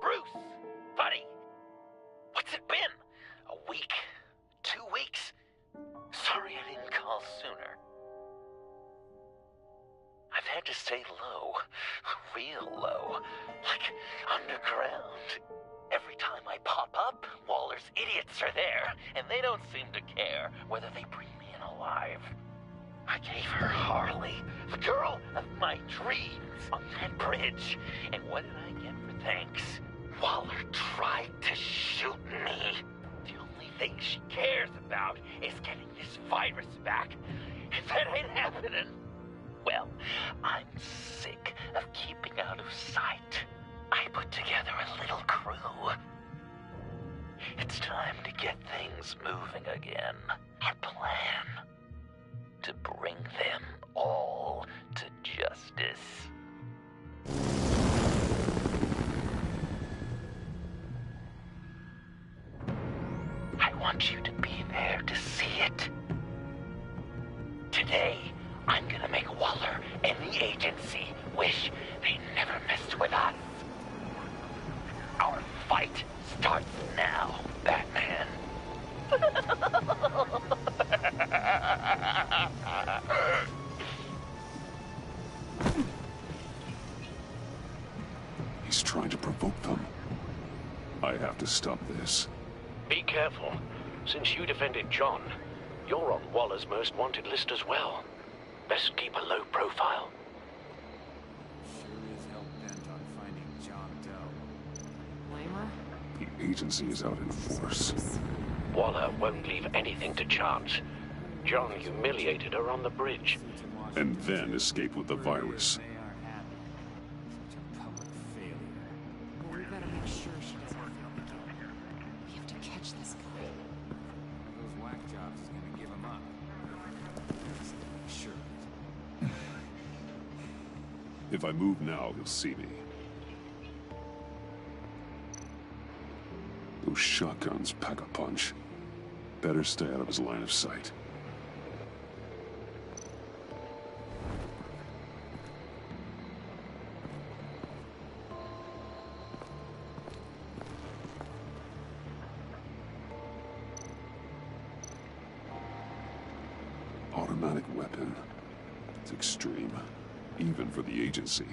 Bruce! Buddy! What's it been? A week? 2 weeks? Sorry I didn't call sooner. I've had to stay low. Real low. Like underground. Every time I pop up, Waller's idiots are there, and they don't seem to care whether they bring me in alive. I gave her Harley, the girl of my dreams, on that bridge. And what did I get for thanks? Waller tried to shoot me. The only thing she cares about is getting this virus back. If that ain't happening, well, I'm sick of keeping out of sight. I put together a little crew. It's time to get things moving again. Our plan: to bring them all to justice. I want you to be there to see it. Today, I'm gonna make Waller and the agency wish they never messed with us. Our fight starts now, Batman. He's trying to provoke them. I have to stop this. Be careful. Since you defended John, you're on Waller's most wanted list as well. Best keep a low profile. Sure is hell-bent on finding John Doe. Blame her? The agency is out in force. Waller won't leave anything to chance. John humiliated her on the bridge. And then escaped with the virus. They are happy. Such a public failure. Well, we gotta make sure she doesn't fail again. We have to catch this guy. Those whack jobs is gonna give him up. Sure. If I move now, he'll see me. Those shotguns pack a punch. Better stay out of his line of sight. Automatic weapon. It's extreme. Even for the agency.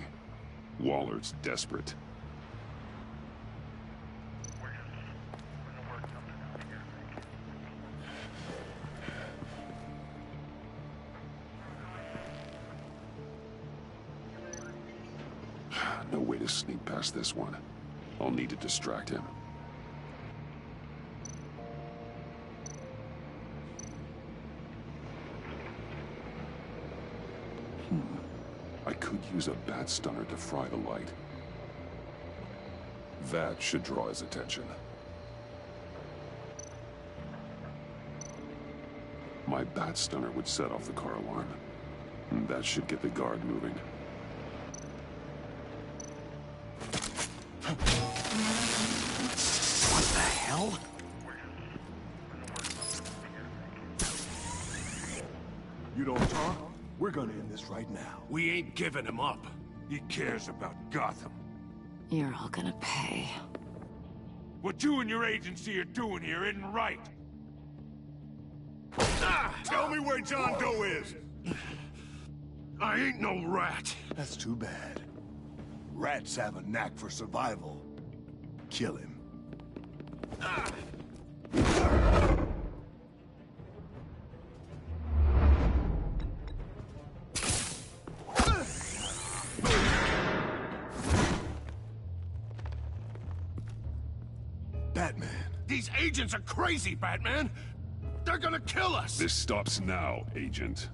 Waller's desperate. No way to sneak past this one. I'll need to distract him. I could use a bat stunner to fry the light. That should draw his attention. My bat stunner would set off the car alarm. That should get the guard moving. What the hell? You don't talk? We're gonna end this right now. We ain't giving him up. He cares about Gotham. You're all gonna pay. What you and your agency are doing here isn't right. Tell me where John Doe is! I ain't no rat. That's too bad. Rats have a knack for survival. Kill him. Batman. These agents are crazy, Batman. They're gonna kill us. This stops now, Agent.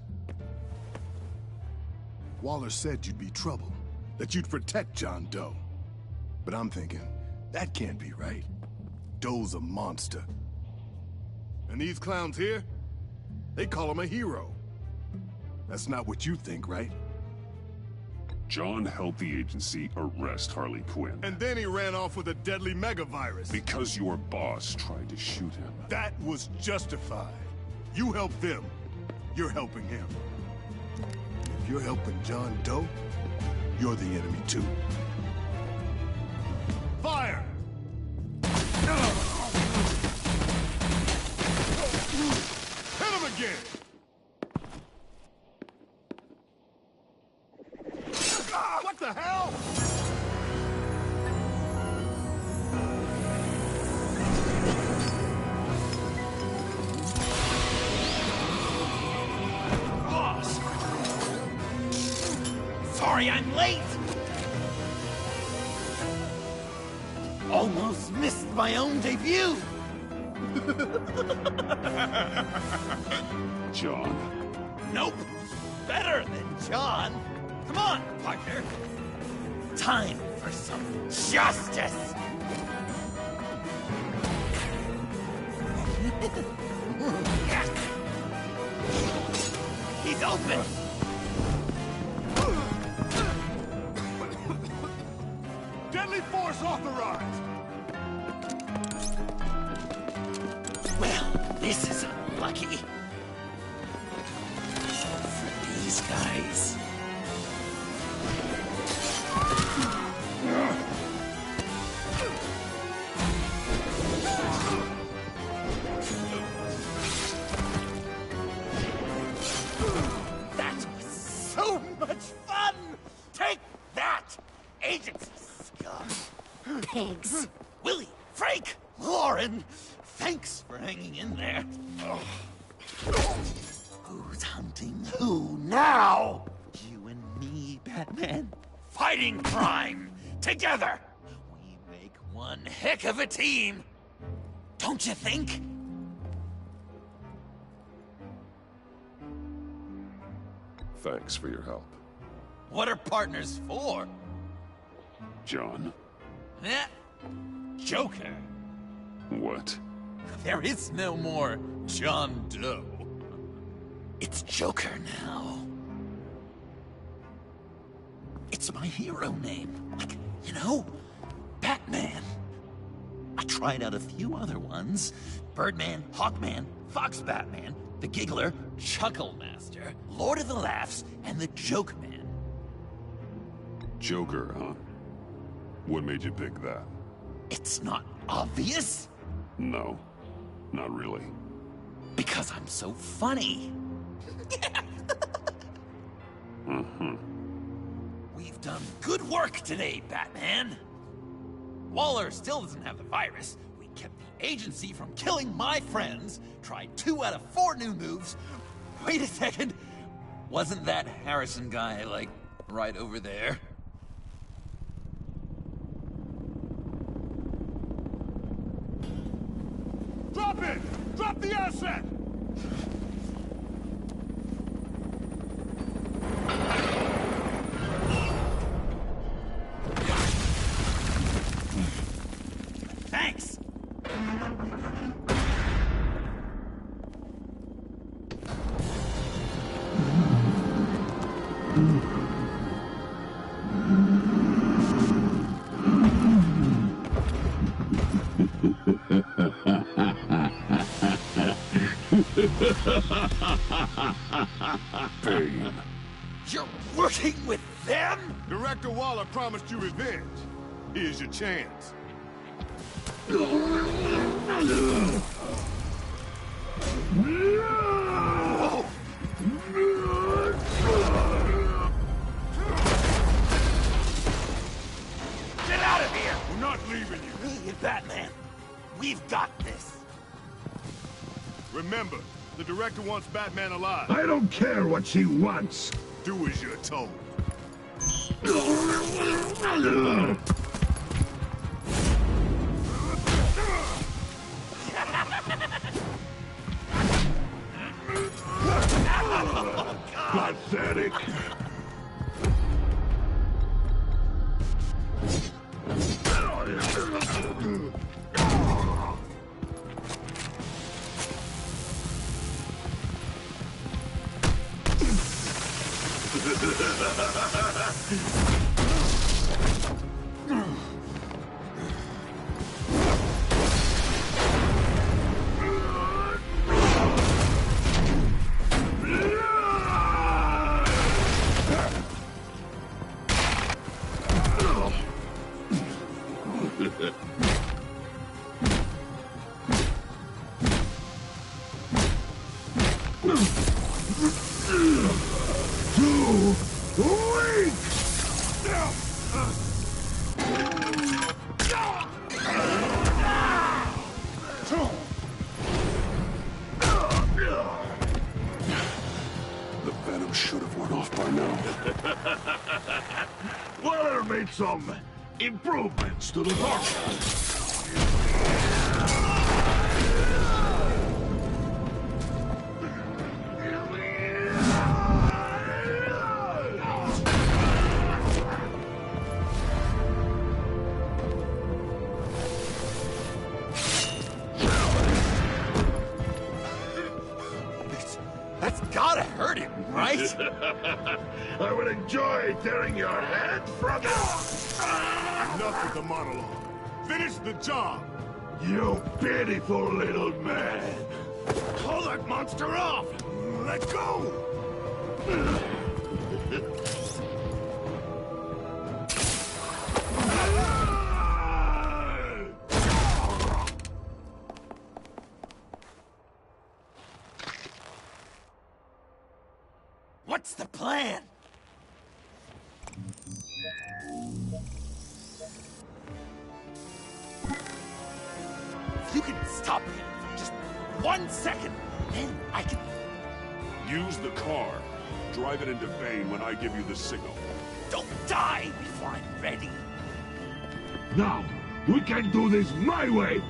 Waller said you'd be trouble, that you'd protect John Doe. But I'm thinking, that can't be right. Doe's a monster. And these clowns here, they call him a hero. That's not what you think, right? John helped the agency arrest Harley Quinn. And then he ran off with a deadly megavirus. Because your boss tried to shoot him. That was justified. You helped them. You're helping him. If you're helping John Doe, you're the enemy too. Fire! Hit him again! Ah, what the hell? Boss! Sorry I'm late! Almost missed my own debut! John. Nope! Better than John! Come on, partner! Time for some justice! He's open! Deadly force authorized! Well, this is unlucky. For these guys. That was so much fun! Take that, agency scum! Pigs. Willie, Frank, Lauren, thanks for hanging in there. Who's hunting who now? You and me, Batman. Fighting crime together. We make one heck of a team. Don't you think? Thanks for your help. What are partners for? John. Eh? Joker. What? There is no more John Doe. It's Joker now. It's my hero name. Like, you know, Batman. I tried out a few other ones. Birdman, Hawkman, Fox Batman, the Giggler, Chuckle Master, Lord of the Laughs, and the Joke Man. Joker, huh? What made you pick that? It's not obvious. No, not really. Because I'm so funny. We've done good work today, Batman. Waller still doesn't have the virus. We kept the agency from killing my friends. Tried 2 out of 4 new moves. Wait a second. Wasn't that Harrison guy, like, right over there? Drop it! Drop the asset! Thanks! Pain. You're working with them? Director Waller promised you revenge. Here's your chance. Whoa! Get out of here! We're not leaving you. Me and Batman, we've got this. Remember, the director wants Batman alive. I don't care what she wants. Do as you're told. Pathetic. Too weak! The venom should have worn off by now. Waller made some improvements to the torture. That's gotta hurt him, right? I would enjoy tearing your head from it. Enough with the monologue. Finish the job! You pitiful little man. Pull that monster off! Let go! What's the plan? If you can stop him for just 1 second, then I can... Use the car. Drive it into Bane when I give you the signal. Don't die before I'm ready. Now, we can do this my way!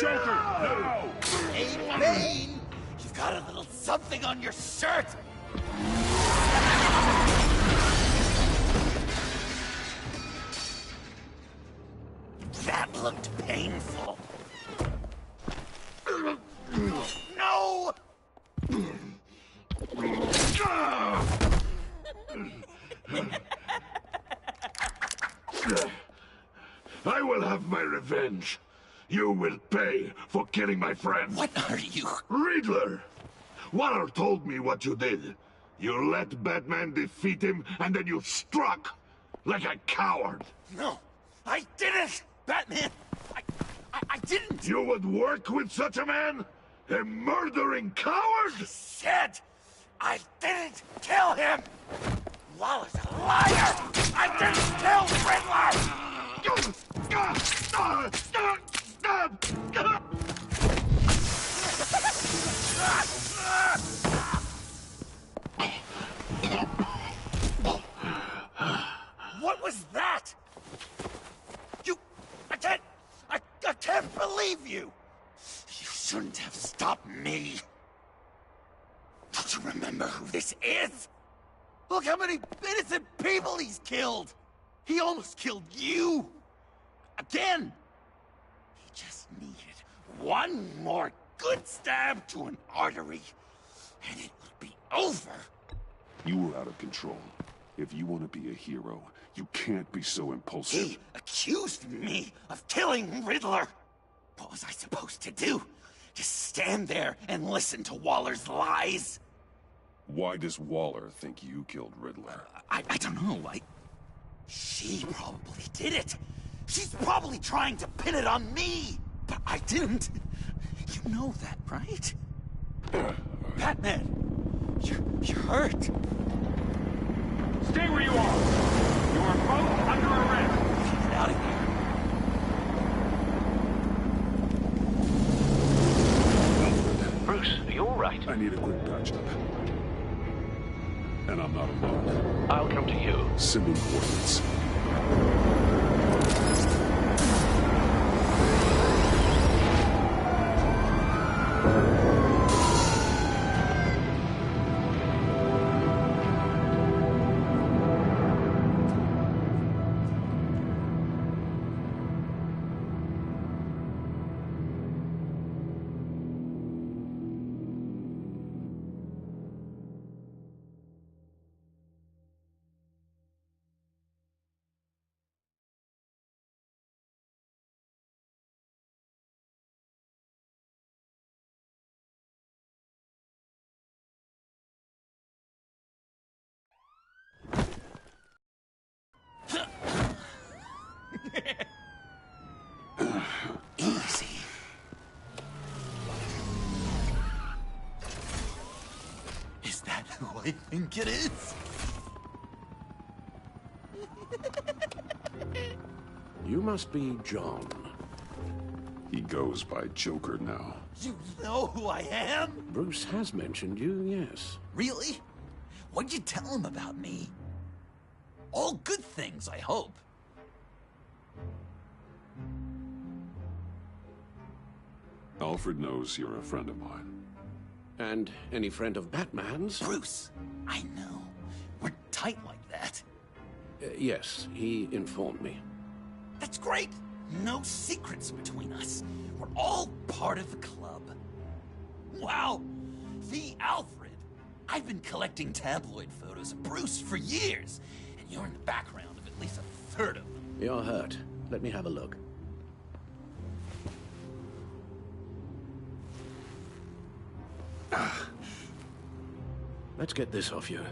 Joker, no! Hey, Bane! You've got a little something on your shirt! That looked painful. No! I will have my revenge. You will pay for killing my friend. What are you? Riddler! Waller told me what you did. You let Batman defeat him, and then you struck like a coward. No, I didn't! Batman! I didn't! You would work with such a man? A murdering coward? Said I didn't kill him! Waller's a liar! I didn't kill What was that? I can't believe you! You shouldn't have stopped me. Don't you remember who this is? Look how many innocent people he's killed! He almost killed you! Again! He just needed one more good stab to an artery, and it would be over. You were out of control. If you want to be a hero, you can't be so impulsive. He accused me of killing Riddler. What was I supposed to do? Just stand there and listen to Waller's lies? Why does Waller think you killed Riddler? I don't know. She probably did it. She's probably trying to pin it on me. But I didn't. You know that, right? Batman, you're hurt. Stay where you are. You are both under arrest. Get out of here. Bruce, are you all right? I need a quick patch-up. And I'm not alone. I'll come to you. Sending coordinates. who I think it is? You must be John. He goes by Joker now. You know who I am? Bruce has mentioned you, yes. Really? What'd you tell him about me? All good things, I hope. Alfred knows you're a friend of mine. And any friend of Batman's? Bruce, I know. We're tight like that. Yes, he informed me. That's great. No secrets between us. We're all part of the club. Wow. The Alfred. I've been collecting tabloid photos of Bruce for years, and you're in the background of at least a third of them. You're hurt. Let me have a look. Let's get this off you.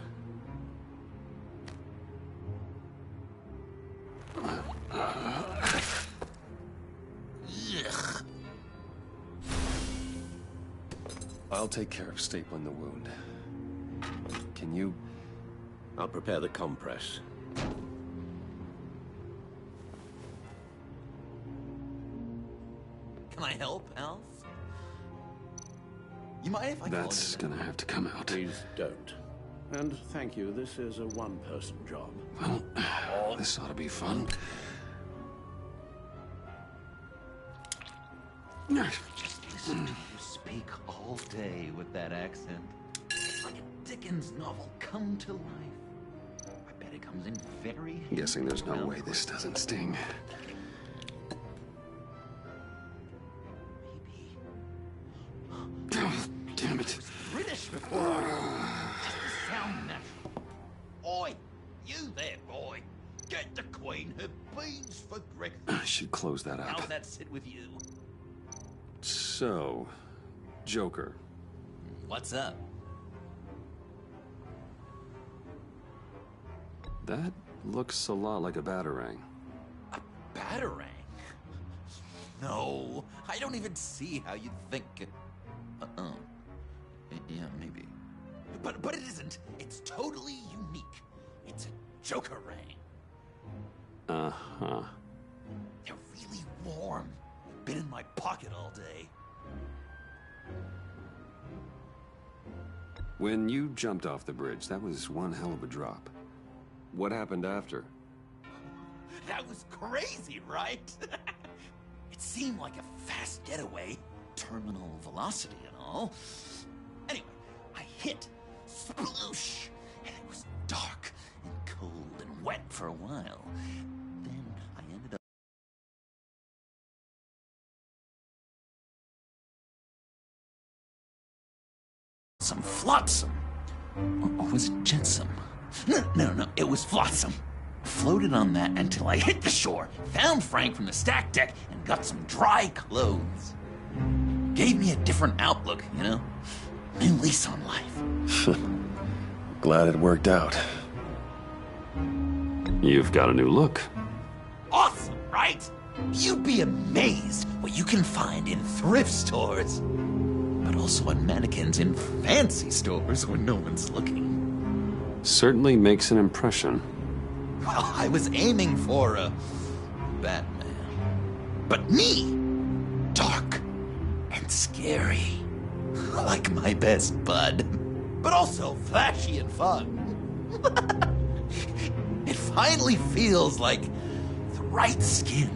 Ugh. I'll take care of stapling the wound. Can you... I'll prepare the compress. Can I help, Alf? You mind if I call That's you gonna have to come out. Please don't. And thank you, this is a one-person job. Well, this ought to be fun. Just listen to you speak all day with that accent. It's like a Dickens novel come to life. I bet it comes in very handy. Guessing there's no way this doesn't sting. Maybe. Oh, damn it. British before I just to sound natural. Oi, you there, boy. Get the Queen her beans for breakfast. I should close that How's up. that sit with you? So, Joker. What's up? That looks a lot like a batarang. A batarang? No, I don't even see how you'd think. Yeah, maybe. But it isn't. It's totally unique. It's a Joker-rang. Uh-huh. They're really warm. Been in my pocket all day. When you jumped off the bridge, that was one hell of a drop. What happened after? That was crazy, right? It seemed like a fast getaway, terminal velocity and all. Anyway, I hit, sploosh, and it was dark and cold and wet for a while. Then I ended up some flotsam. Or was it jetsam? No, it was flotsam. Floated on that until I hit the shore, found Frank from the stack deck, and got some dry clothes. Gave me a different outlook, you know? New lease on life. Glad it worked out. You've got a new look. Awesome, right? You'd be amazed what you can find in thrift stores. But also on mannequins in fancy stores when no one's looking. Certainly makes an impression. Well, I was aiming for a Batman. But me, dark and scary. Like my best bud. But also flashy and fun. It finally feels like the right skin.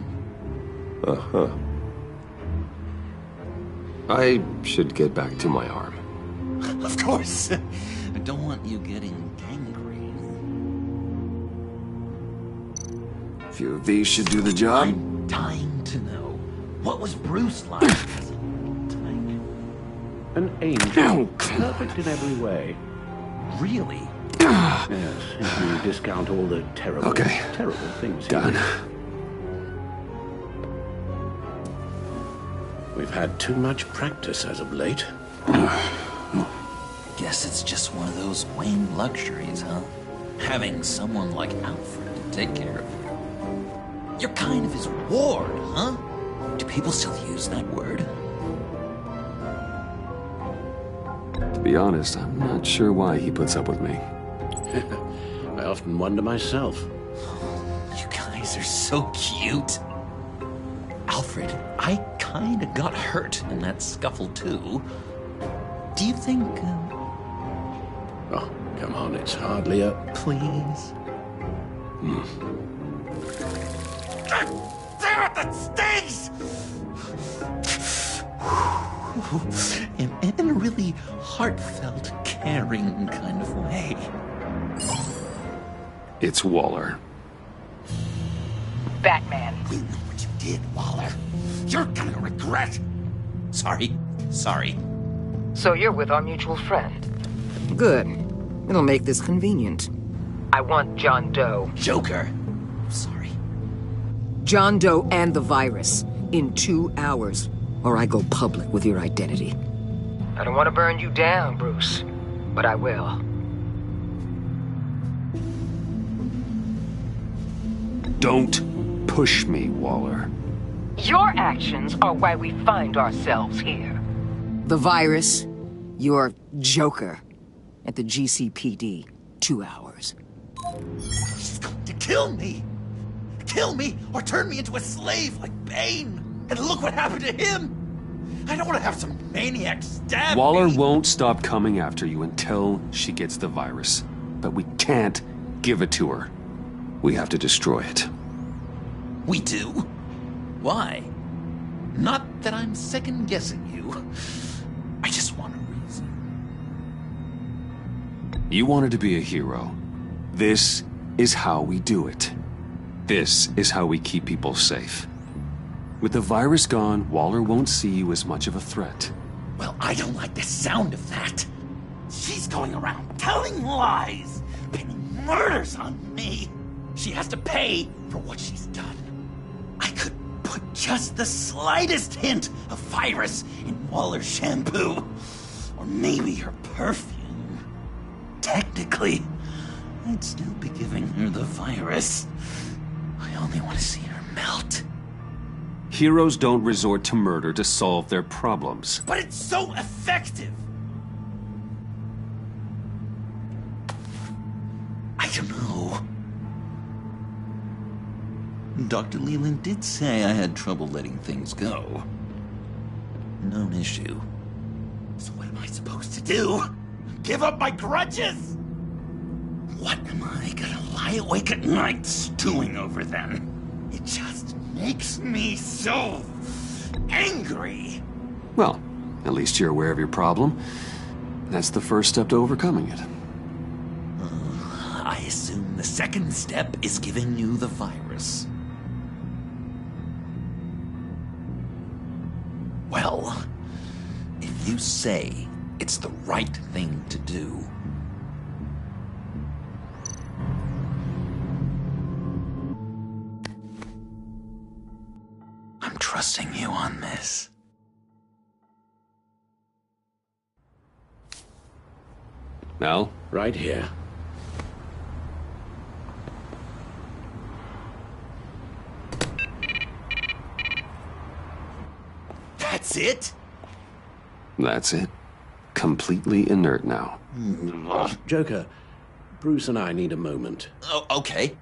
Uh-huh. I should get back to my arm. Of course. I don't want you getting gangrene. A few of these should do the job. I'm dying to know. What was Bruce like as a type? An angel. Perfect in every way. Really? Yes, if you discount all the terrible, Okay. terrible things he Done. did. We've had too much practice as of late. Guess it's just one of those Wayne luxuries, huh? Having someone like Alfred to take care of you. You're kind of his ward, huh? Do people still use that word? To be honest, I'm not sure why he puts up with me. I often wonder myself. You guys are so cute. Alfred, I kinda got hurt in that scuffle too. Do you think... Oh, come on, it's hardly a... Please? Damn it, that stings! In a really heartfelt, caring kind of way. It's Waller. Batman. We know what you did, Waller. You're gonna regret. Sorry. So you're with our mutual friend. Good. It'll make this convenient. I want John Doe. Joker. Sorry. John Doe and the virus. In 2 hours. Or I go public with your identity. I don't want to burn you down, Bruce. But I will. Don't push me, Waller. Your actions are why we find ourselves here. The virus, your Joker, at the GCPD, 2 hours. She's going to kill me! Kill me or turn me into a slave like Bane! And look what happened to him! I don't want to have some maniac stab Waller me! won't stop coming after you until she gets the virus. But we can't give it to her. We have to destroy it. We do? Why? Not that I'm second-guessing you. I just want a reason. You wanted to be a hero. This is how we do it. This is how we keep people safe. With the virus gone, Waller won't see you as much of a threat. Well, I don't like the sound of that. She's going around telling lies, pinning murders on me. She has to pay for what she's done. I could put just the slightest hint of virus in Waller's shampoo. Or maybe her perfume. Technically, I'd still be giving her the virus. I only want to see her melt. Heroes don't resort to murder to solve their problems. But it's so effective! I don't know. Dr. Leland did say I had trouble letting things go. Known issue. So what am I supposed to do? Give up my grudges? What am I gonna lie awake at night stewing over then? It just makes me so angry. Well, at least you're aware of your problem. That's the first step to overcoming it. I assume the second step is giving you the virus. Well, if you say it's the right thing to do, I'm trusting you on this. Al? Right here. That's it? That's it. Completely inert now. Joker, Bruce and I need a moment. Oh, okay.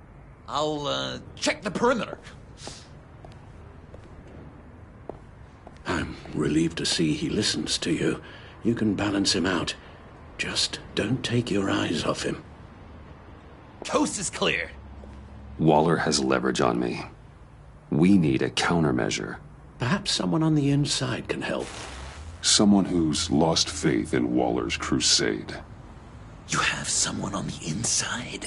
I'll, check the perimeter. I'm relieved to see he listens to you. You can balance him out. Just don't take your eyes off him. Coast is clear. Waller has leverage on me. We need a countermeasure. Perhaps someone on the inside can help. Someone who's lost faith in Waller's crusade. You have someone on the inside?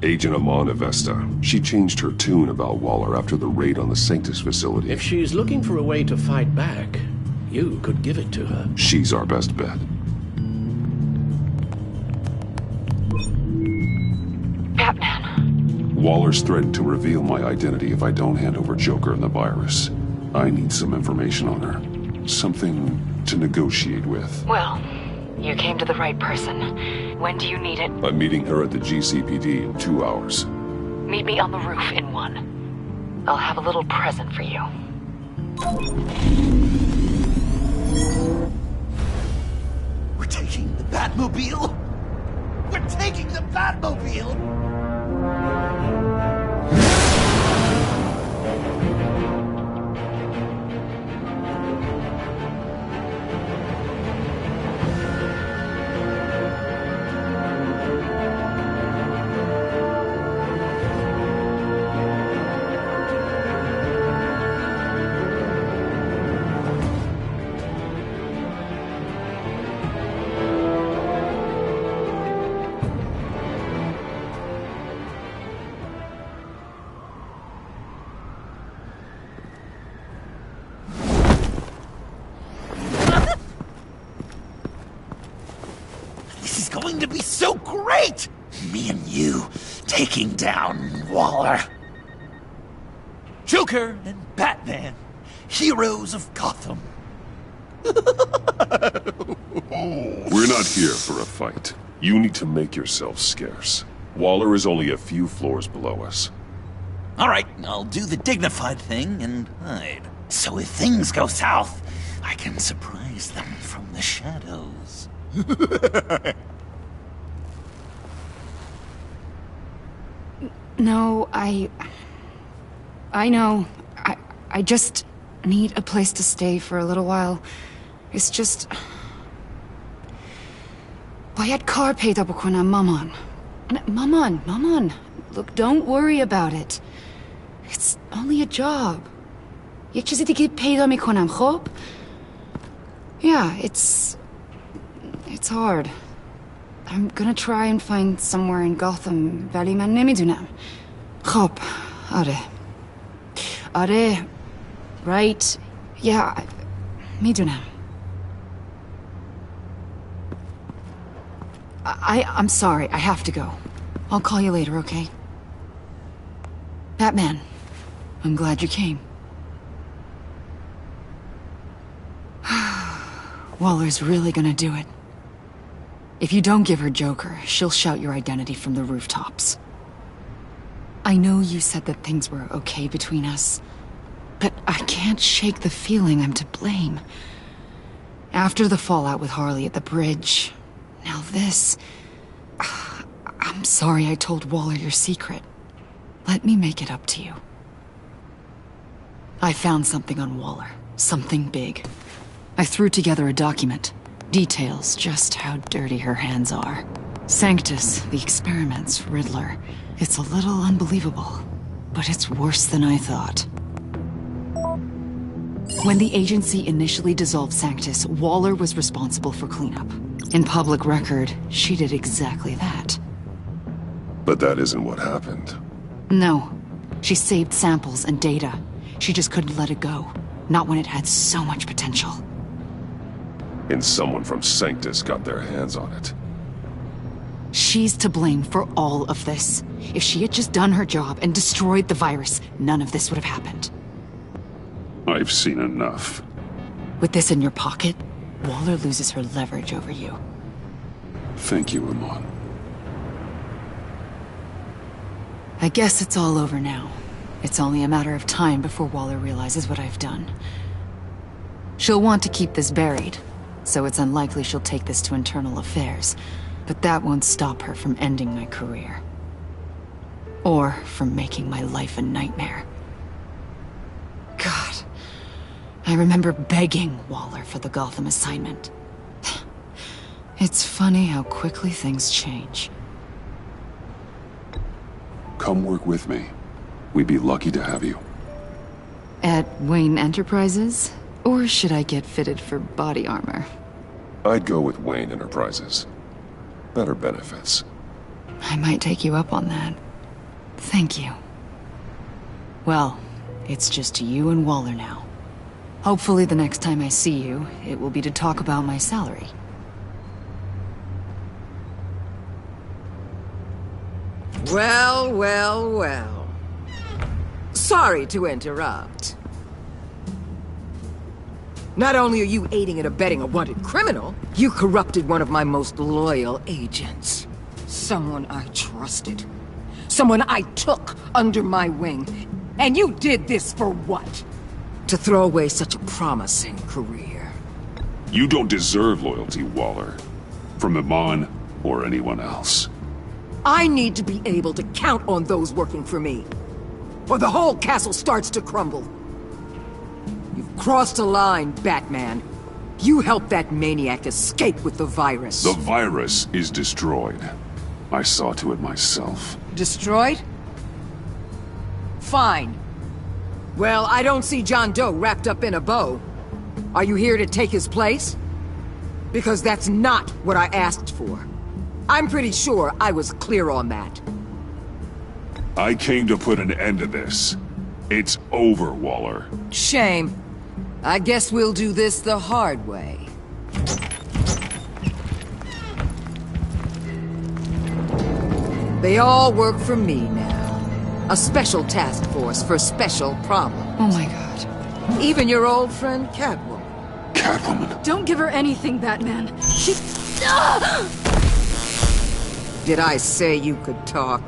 Agent Amana Vesta. She changed her tune about Waller after the raid on the Sanctus facility. If she's looking for a way to fight back, you could give it to her. She's our best bet. Batman. Waller's threatened to reveal my identity if I don't hand over Joker and the virus. I need some information on her. Something to negotiate with. Well, You came to the right person. When do you need it? I'm meeting her at the GCPD in 2 hours. Meet me on the roof in 1. I'll have a little present for you. We're taking the Batmobile? We're taking the Batmobile! This is going to be so great! Me and you taking down Waller. Joker and Batman, heroes of Gotham. We're not here for a fight. You need to make yourself scarce. Waller is only a few floors below us. All right, I'll do the dignified thing and hide. So if things go south, I can surprise them from the shadows. No, I know. I just need a place to stay for a little while. It's just... Bayad kar peyda bukonam maman. Maman. Look, don't worry about it. It's only a job. Yek chizi dige peyda mikonam, khob? Yeah, it's hard. I'm gonna try and find somewhere in Gotham, vali man nemidunam. Khob, Are, right? Yeah, midunam. I'm sorry, I have to go. I'll call you later, okay? Batman, I'm glad you came. Waller's really gonna do it. If you don't give her Joker, she'll shout your identity from the rooftops. I know you said that things were okay between us, but I can't shake the feeling I'm to blame. After the fallout with Harley at the bridge, now this... I'm sorry I told Waller your secret. Let me make it up to you. I found something on Waller. Something big. I threw together a document. Details just how dirty her hands are. Sanctus, the experiments, Riddler. It's a little unbelievable, but it's worse than I thought. When the agency initially dissolved Sanctus, Waller was responsible for cleanup. In public record, she did exactly that. But that isn't what happened. No. She saved samples and data. She just couldn't let it go. Not when it had so much potential. And someone from Sanctus got their hands on it. She's to blame for all of this. If she had just done her job and destroyed the virus, none of this would have happened. I've seen enough. With this in your pocket, Waller loses her leverage over you. Thank you, Amon. I guess it's all over now. It's only a matter of time before Waller realizes what I've done. She'll want to keep this buried, so it's unlikely she'll take this to internal affairs. But that won't stop her from ending my career. Or from making my life a nightmare. God, I remember begging Waller for the Gotham assignment. It's funny how quickly things change. Come work with me. We'd be lucky to have you. At Wayne Enterprises? Or should I get fitted for body armor? I'd go with Wayne Enterprises. Better benefits. I might take you up on that. Thank you. Well, it's just you and Waller now. Hopefully the next time I see you, it will be to talk about my salary. Well. Sorry to interrupt. Not only are you aiding and abetting a wanted criminal, you corrupted one of my most loyal agents. Someone I trusted. Someone I took under my wing. And you did this for what? To throw away such a promising career. You don't deserve loyalty, Waller. From Iman or anyone else. I need to be able to count on those working for me. Or the whole castle starts to crumble. You've crossed a line, Batman. You helped that maniac escape with the virus. The virus is destroyed. I saw to it myself. Destroyed? Fine. Well, I don't see John Doe wrapped up in a bow. Are you here to take his place? Because that's not what I asked for. I'm pretty sure I was clear on that. I came to put an end to this. It's over, Waller. Shame. I guess we'll do this the hard way. They all work for me now. A special task force for special problems. Oh my god. Even your old friend Catwoman. Catwoman? Don't give her anything, Batman. She... Did I say you could talk?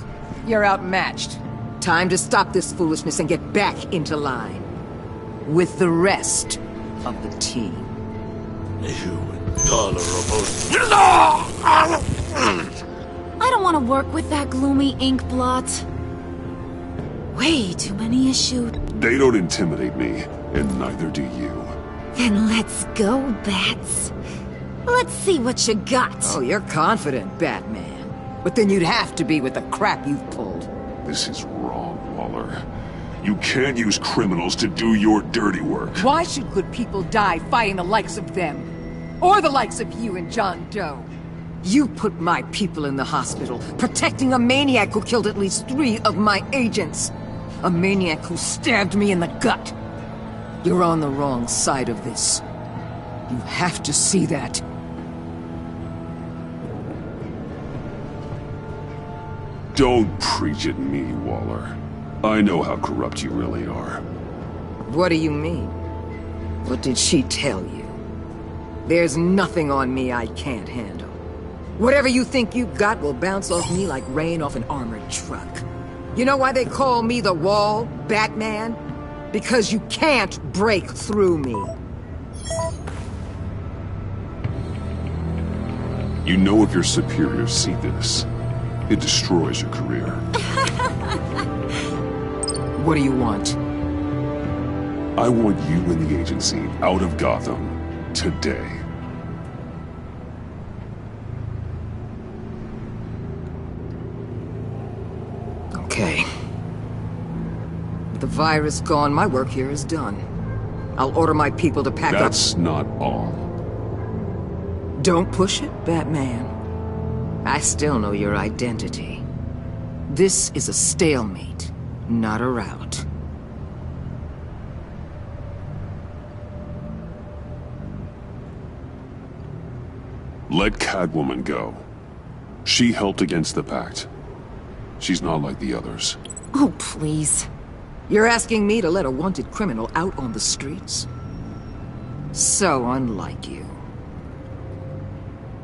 You're outmatched. Time to stop this foolishness and get back into line. With the rest of the team. You intolerable... I don't want to work with that gloomy ink blot. Way too many issues. They don't intimidate me, and neither do you. Then let's go, Bats. Let's see what you got. Oh, you're confident, Batman. But then you'd have to be with the crap you've pulled. This is wrong, Waller. You can't use criminals to do your dirty work. Why should good people die fighting the likes of them? Or the likes of you and John Doe? You put my people in the hospital, protecting a maniac who killed at least 3 of my agents. A maniac who stabbed me in the gut. You're on the wrong side of this. You have to see that. Don't preach at me, Waller. I know how corrupt you really are. What do you mean? What did she tell you? There's nothing on me I can't handle. Whatever you think you've got will bounce off me like rain off an armored truck. You know why they call me the Wall, Batman? Because you can't break through me. You know if your superiors see this, it destroys your career. What do you want? I want you and the agency out of Gotham today. Okay. With the virus gone, my work here is done. I'll order my people to pack up. That's not all. Don't push it, Batman. I still know your identity. This is a stalemate, not a rout. Let Catwoman go. She helped against the Pact. She's not like the others. Oh, please. You're asking me to let a wanted criminal out on the streets? So unlike you.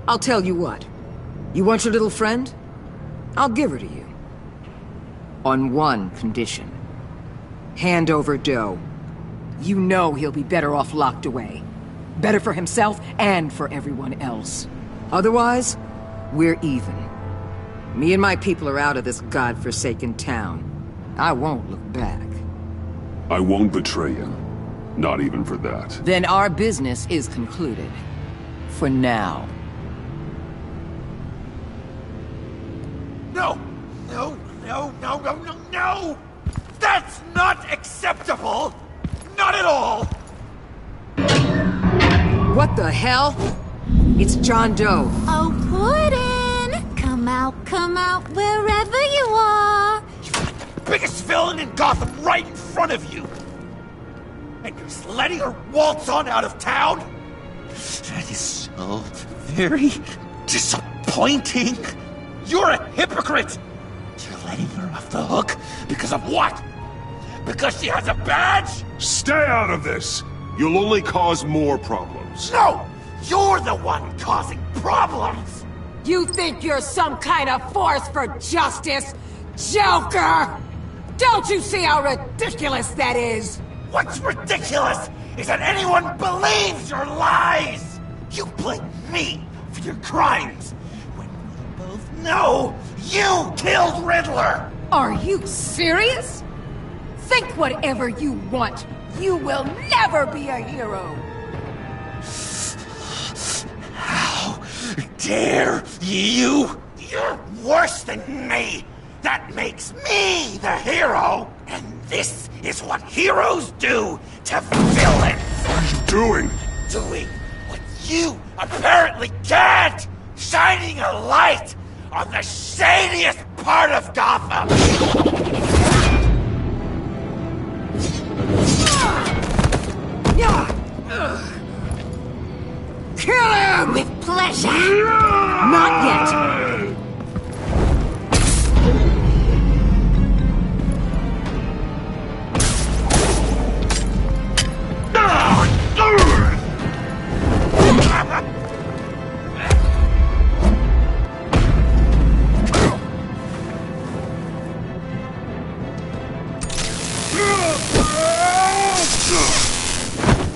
I'll tell you what. You want your little friend? I'll give her to you. On one condition. Hand over Doe. You know he'll be better off locked away. Better for himself and for everyone else. Otherwise, we're even. Me and my people are out of this godforsaken town. I won't look back. I won't betray you. Not even for that. Then our business is concluded. For now. No! No, no, no, no, no, no! That's not acceptable! Not at all! What the hell? It's John Doe. Oh, Puddin'! Come out, wherever you are! You've got the biggest villain in Gotham right in front of you! And you're just letting her waltz on out of town? That is so very disappointing! You're a hypocrite! You're letting her off the hook because of what? Because she has a badge? Stay out of this! You'll only cause more problems. No! You're the one causing problems! You think you're some kind of force for justice, Joker? Don't you see how ridiculous that is? What's ridiculous is that anyone believes your lies! You blame me for your crimes, when we both know you killed Riddler! Are you serious? Think whatever you want. You will never be a hero! How dare you? You're worse than me! That makes me the hero! And this is what heroes do to villains! What are you doing? Doing what you apparently can't! Shining a light on the shadiest part of Gotham! Kill him! With pleasure. Not yet.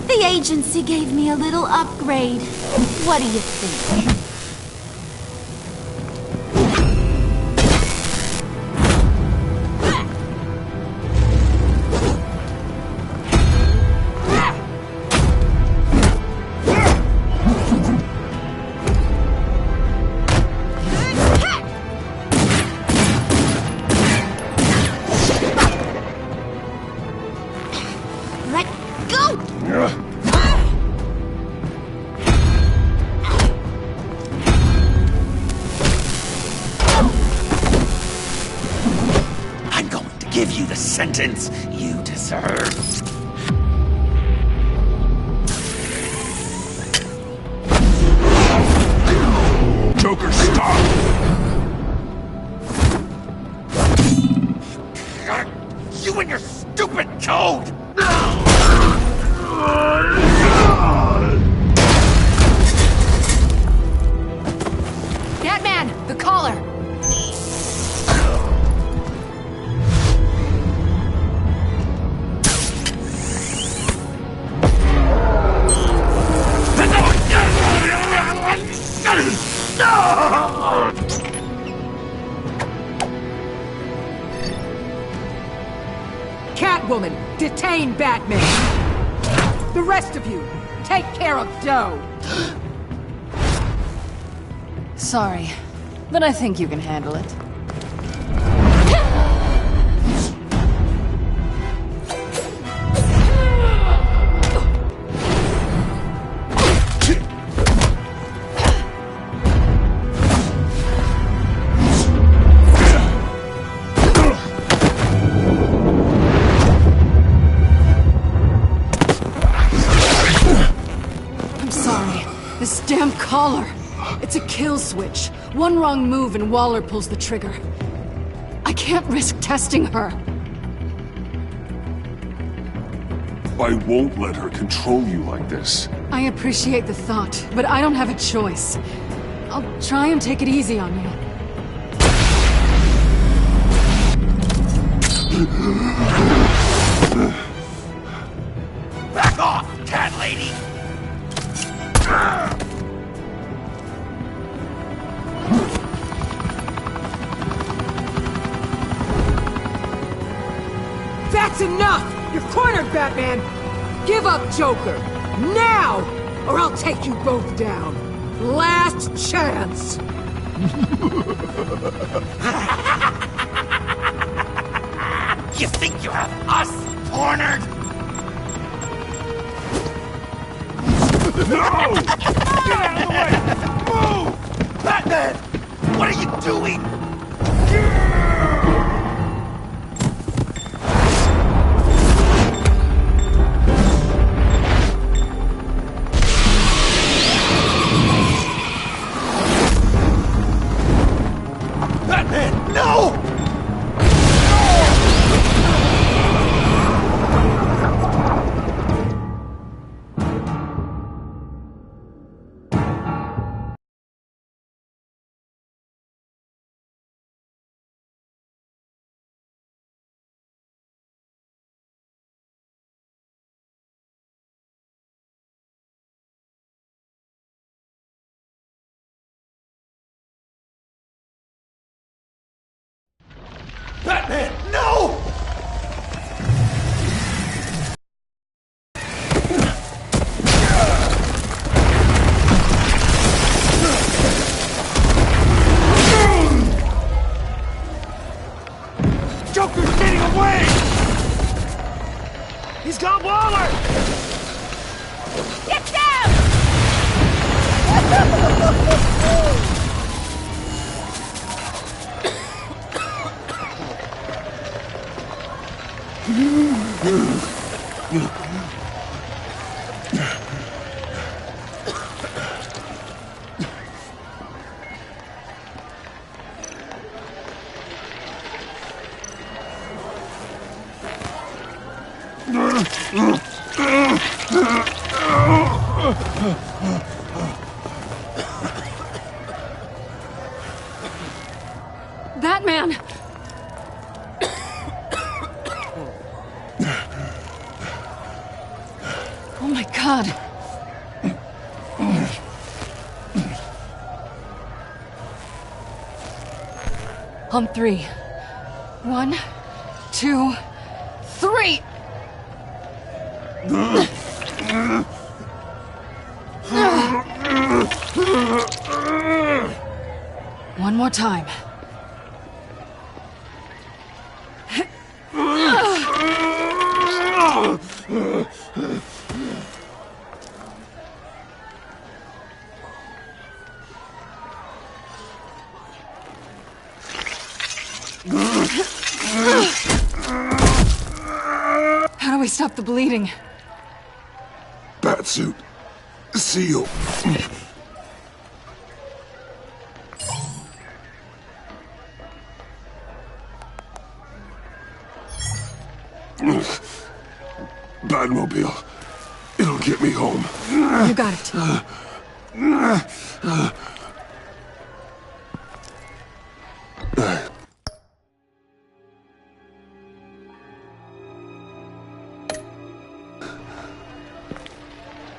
The agency gave me a little upgrade. What do you think? Let go! I'm going to give you the sentence you deserve. Joker, stop! You and your stupid code! Batman, the collar! Catwoman, detain Batman! The rest of you, take care of Doe! Sorry, but I think you can handle it. I'm sorry. This damn collar. It's a kill switch. One wrong move and Waller pulls the trigger. I can't risk testing her. I won't let her control you like this. I appreciate the thought, but I don't have a choice. I'll try and take it easy on you. Back off, cat lady! That's enough! You're cornered, Batman! Give up Joker! Now! Or I'll take you both down! Last chance! You think you have us cornered? No! Get out of the way! Move! Batman! What are you doing? Batman, no! Batman, no! Joker's getting away! He's got Waller! Get down! Batman! Oh my God. On three. 1, 2, 3! One more time. How do we stop the bleeding? Batsuit. Seal. Batmobile. It'll get me home. You got it.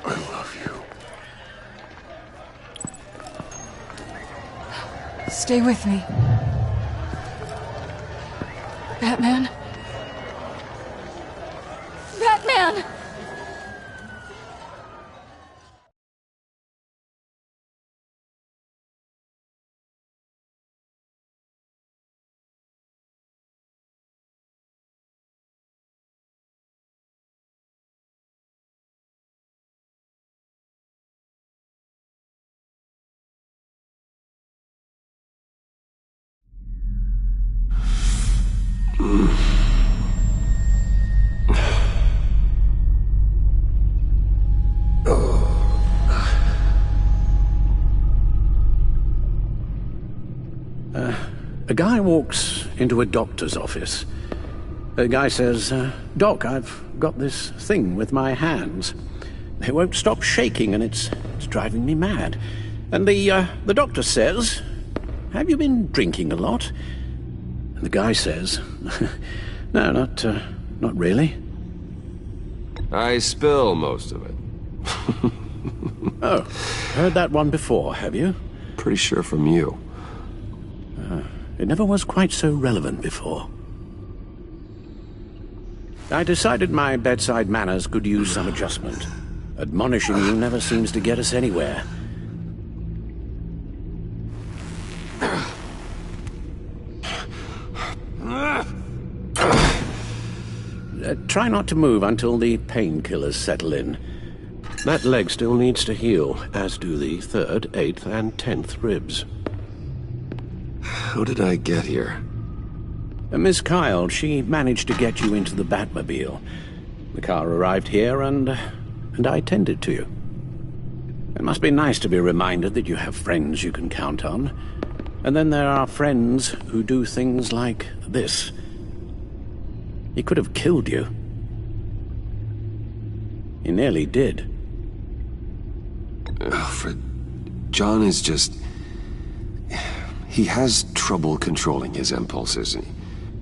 I love you. Stay with me. Batman? Batman! A guy walks into a doctor's office. The guy says, Doc, I've got this thing with my hands. They won't stop shaking and it's driving me mad. And the doctor says, have you been drinking a lot? And the guy says, no, not really. I spill most of it. Oh, heard that one before, have you? Pretty sure from you. It never was quite so relevant before. I decided my bedside manners could use some adjustment. Admonishing you never seems to get us anywhere. Try not to move until the painkillers settle in. That leg still needs to heal, as do the 3rd, 8th, and 10th ribs. How did I get here? Miss Kyle, she managed to get you into the Batmobile. The car arrived here, and I tended to you. It must be nice to be reminded that you have friends you can count on. And then there are friends who do things like this. He could have killed you. He nearly did. Alfred, John is just... He has trouble controlling his impulses.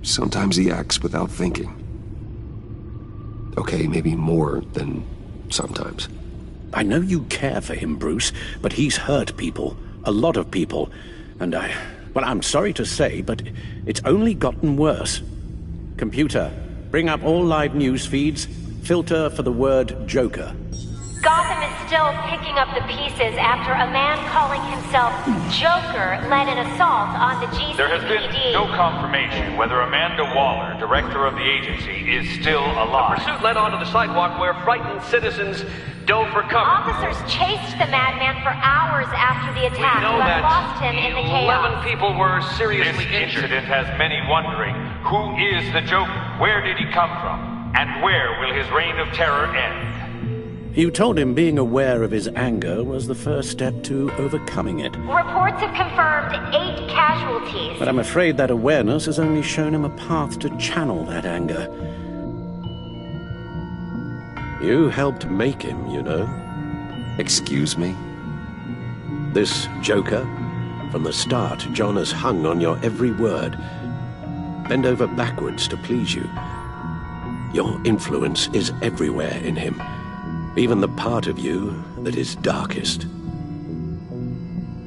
Sometimes he acts without thinking. Okay, maybe more than sometimes. I know you care for him, Bruce, but he's hurt people. A lot of people. And I Well, I'm sorry to say, but it's only gotten worse. Computer, bring up all live news feeds. Filter for the word Joker. Gotham is still picking up the pieces after a man calling himself Joker led an assault on the GCPD. There has been no confirmation whether Amanda Waller, director of the agency, is still alive. The pursuit led onto the sidewalk where frightened citizens dove for cover. Officers chased the madman for hours after the attack, We know but that lost him in the chaos. 11 people were seriously This injured. incident has many wondering, who is the Joker? Where did he come from? And where will his reign of terror end? You told him being aware of his anger was the first step to overcoming it. Reports have confirmed 8 casualties. But I'm afraid that awareness has only shown him a path to channel that anger. You helped make him, you know. Excuse me? This Joker, from the start, John has hung on your every word. Bend over backwards to please you. Your influence is everywhere in him. Even the part of you that is darkest.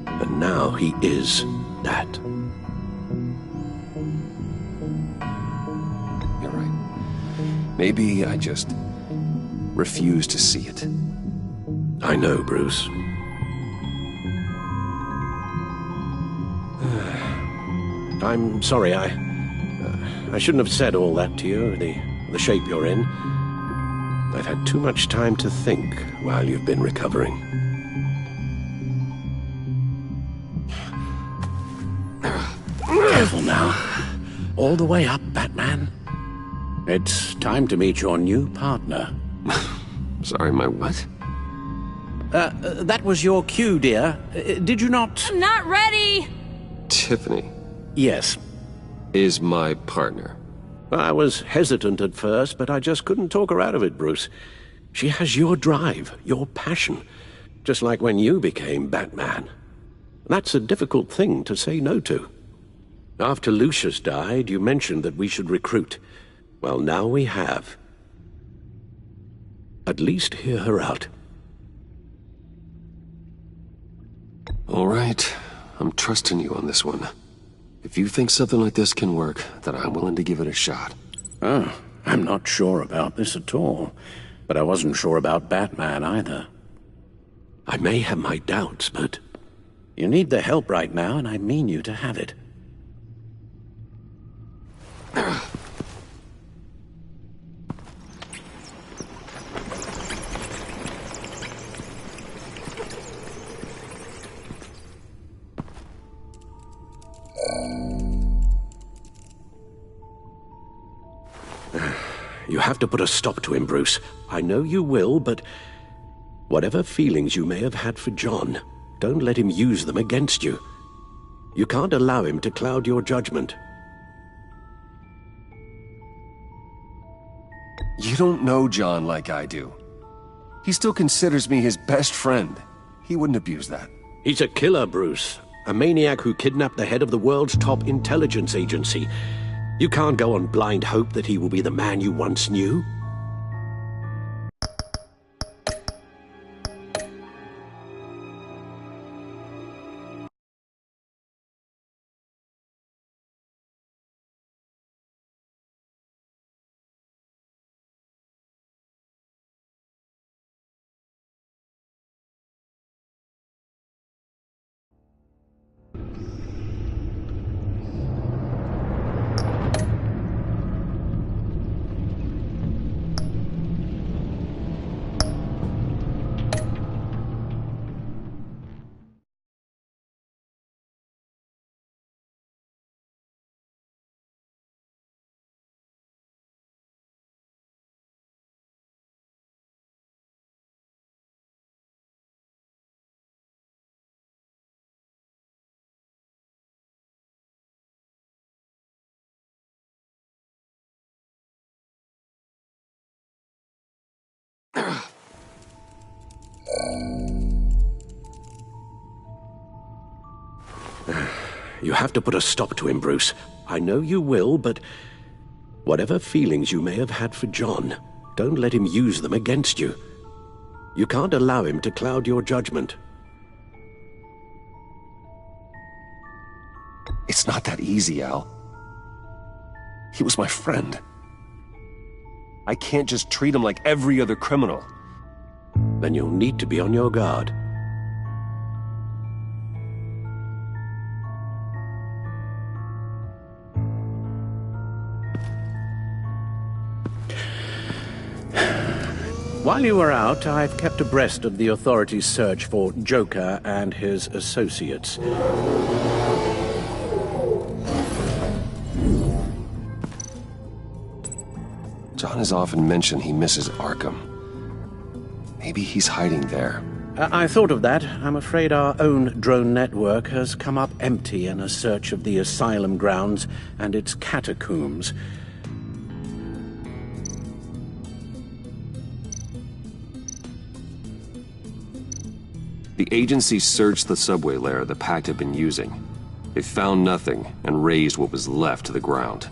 And now he is that. You're right. Maybe I just refuse to see it. I know, Bruce. I'm sorry, I shouldn't have said all that to you, the shape you're in. I've had too much time to think while you've been recovering. Careful now. All the way up, Batman. It's time to meet your new partner. Sorry, my what? That was your cue, dear. Did you not... I'm not ready! Tiffany Yes. is my partner. I was hesitant at first, but I just couldn't talk her out of it, Bruce. She has your drive, your passion, just like when you became Batman. That's a difficult thing to say no to. After Lucius died, you mentioned that we should recruit. Well, now we have. At least hear her out. All right, I'm trusting you on this one. If you think something like this can work, then I'm willing to give it a shot. Oh, I'm not sure about this at all. But I wasn't sure about Batman either. I may have my doubts, but... You need the help right now, and I mean you to have it. You have to put a stop to him, Bruce. I know you will, but... Whatever feelings you may have had for John, don't let him use them against you. You can't allow him to cloud your judgment. You don't know John like I do. He still considers me his best friend. He wouldn't abuse that. He's a killer, Bruce. A maniac who kidnapped the head of the world's top intelligence agency. You can't go on blind hope that he will be the man you once knew. You have to put a stop to him, Bruce. I know you will, but... Whatever feelings you may have had for John, don't let him use them against you. You can't allow him to cloud your judgment. It's not that easy, Al. He was my friend. I can't just treat him like every other criminal. Then you'll need to be on your guard. While you were out, I've kept abreast of the authorities' search for Joker and his associates. John has often mentioned he misses Arkham. Maybe he's hiding there. I thought of that. I'm afraid our own drone network has come up empty in a search of the asylum grounds and its catacombs. The agency searched the subway lair the Pact had been using. They found nothing and razed what was left to the ground.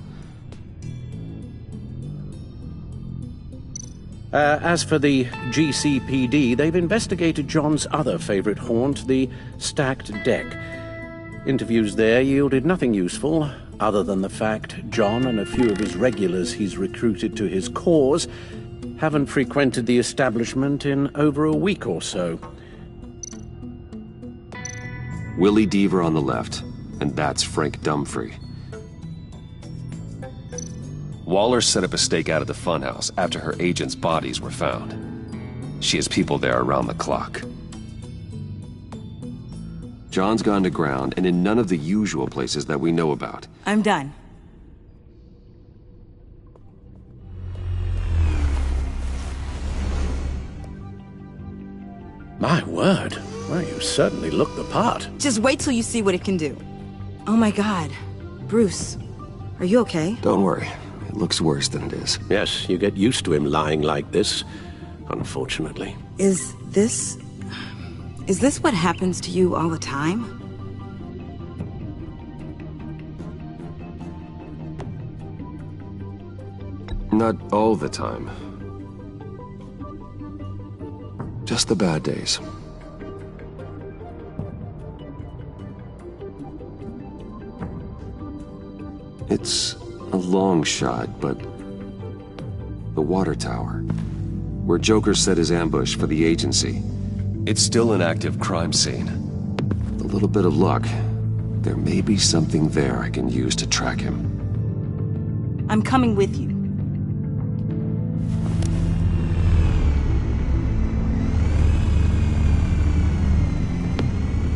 As for the GCPD, they've investigated John's other favorite haunt, the stacked deck. Interviews there yielded nothing useful, other than the fact John and a few of his regulars he's recruited to his cause haven't frequented the establishment in over a week or so. Willie Deaver on the left, and that's Frank Dumfrey. Waller set up a stakeout at the funhouse after her agents' bodies were found. She has people there around the clock. John's gone to ground and in none of the usual places that we know about. I'm done. My word. Well, you certainly look the part. Just wait till you see what it can do. Oh my God. Bruce, are you okay? Don't worry. It looks worse than it is. Yes, you get used to him lying like this, unfortunately. Is this what happens to you all the time? Not all the time. Just the bad days. It's a long shot, but the water tower, where Joker set his ambush for the agency, it's still an active crime scene. With a little bit of luck, there may be something there I can use to track him. I'm coming with you.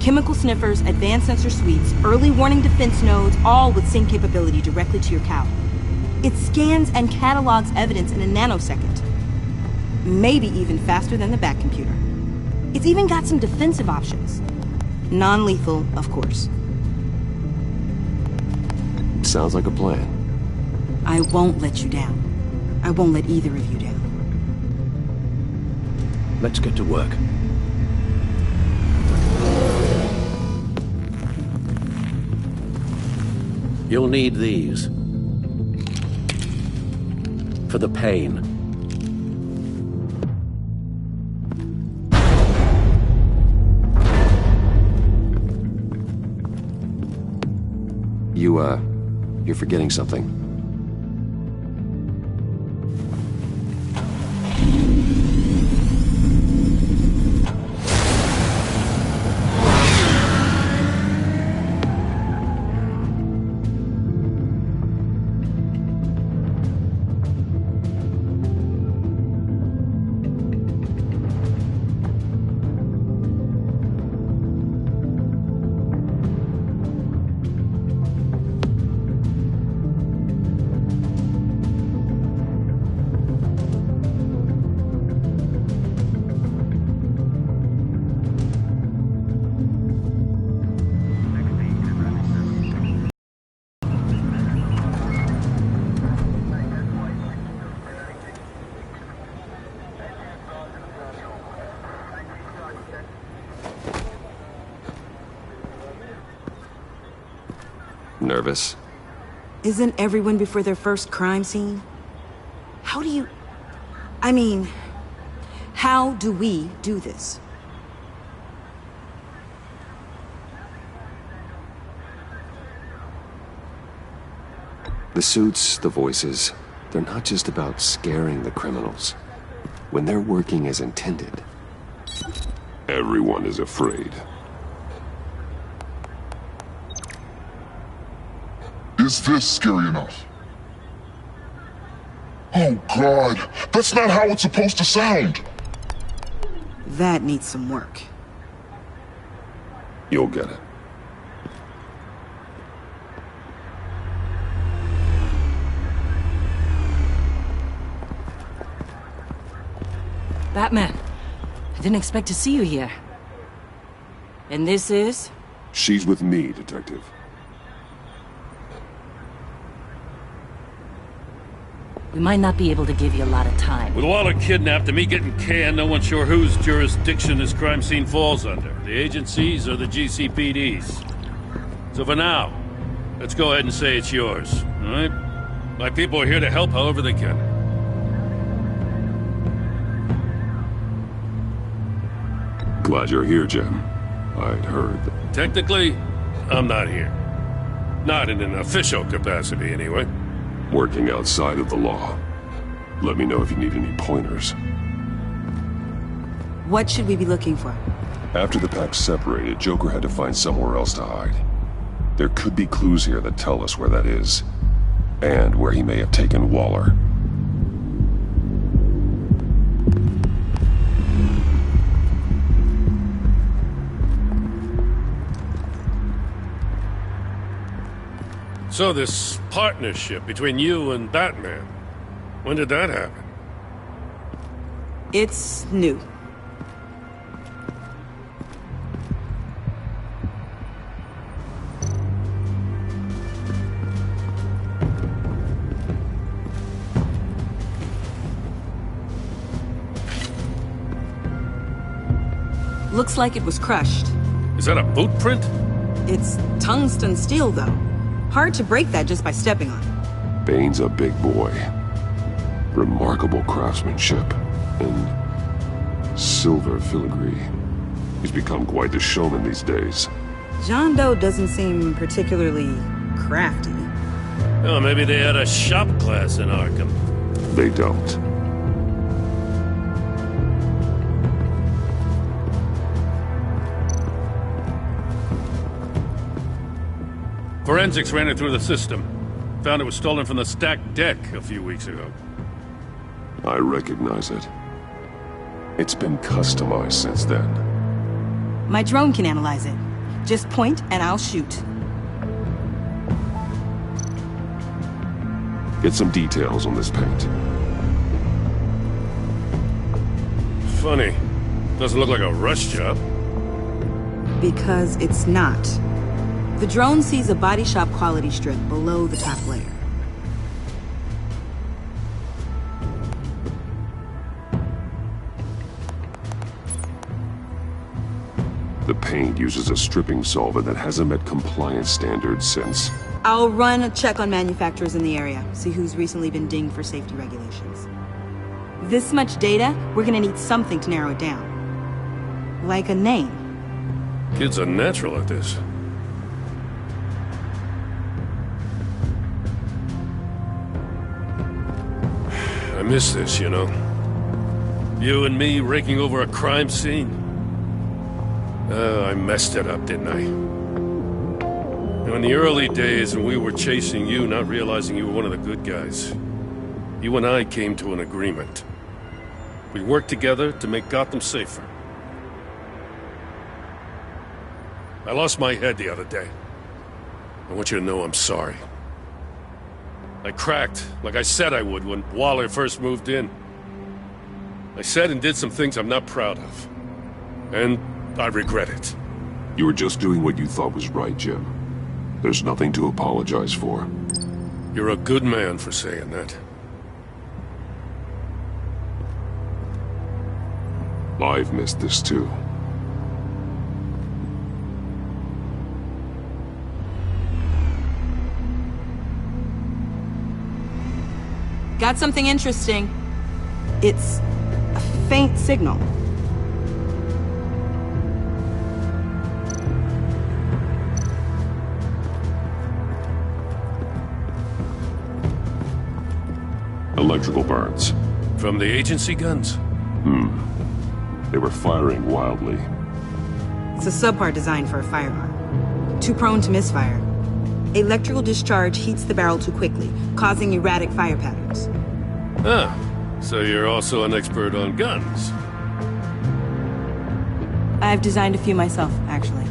Chemical sniffers, advanced sensor suites, early warning defense nodes, all with sync capability directly to your cow. It scans and catalogs evidence in a nanosecond. Maybe even faster than the Bat computer. It's even got some defensive options. Non-lethal, of course. Sounds like a plan. I won't let you down. I won't let either of you down. Let's get to work. You'll need these. For the pain. You're forgetting something. Nervous? Isn't everyone before their first crime scene? How do you... I mean, how do we do this? The suits, the voices, they're not just about scaring the criminals. When they're working as intended, everyone is afraid. Is this scary enough? Oh God, that's not how it's supposed to sound! That needs some work. You'll get it. Batman, I didn't expect to see you here. And this is? She's with me, Detective. We might not be able to give you a lot of time. With Waller kidnapped and me getting canned, no one's sure whose jurisdiction this crime scene falls under. The agencies or the GCPD's. So for now, let's go ahead and say it's yours, all right? My people are here to help however they can. Glad you're here, Jim. I'd heard that. Technically, I'm not here. Not in an official capacity, anyway. Working outside of the law. Let me know if you need any pointers. What should we be looking for? After the pack separated, Joker had to find somewhere else to hide. There could be clues here that tell us where that is. And where he may have taken Waller. So this partnership between you and Batman, when did that happen? It's new. Looks like it was crushed. Is that a boot print? It's tungsten steel, though. Hard to break that just by stepping on it. Bane's a big boy. Remarkable craftsmanship. And silver filigree. He's become quite the showman these days. John Doe doesn't seem particularly crafty. Oh, maybe they had a shop class in Arkham. They don't. Forensics ran it through the system. Found it was stolen from the stacked deck a few weeks ago. I recognize it. It's been customized since then. My drone can analyze it. Just point and I'll shoot. Get some details on this paint. Funny. Doesn't look like a rush job. Because it's not. The drone sees a body shop quality strip below the top layer. The paint uses a stripping solvent that hasn't met compliance standards since. I'll run a check on manufacturers in the area, see who's recently been dinged for safety regulations. This much data, we're gonna need something to narrow it down. Like a name. Kid's a natural at this. I miss this, you know. You and me raking over a crime scene. I messed it up, didn't I? You know, in the early days when we were chasing you, not realizing you were one of the good guys, you and I came to an agreement. We worked together to make Gotham safer. I lost my head the other day. I want you to know I'm sorry. I cracked, like I said I would when Waller first moved in. I said and did some things I'm not proud of. And I regret it. You were just doing what you thought was right, Jim. There's nothing to apologize for. You're a good man for saying that. I've missed this too. Got something interesting. It's a faint signal. Electrical burns. From the agency guns? They were firing wildly. It's a subpart designed for a firearm. Too prone to misfire. Electrical discharge heats the barrel too quickly, causing erratic fire patterns. Ah, so you're also an expert on guns. I've designed a few myself, actually.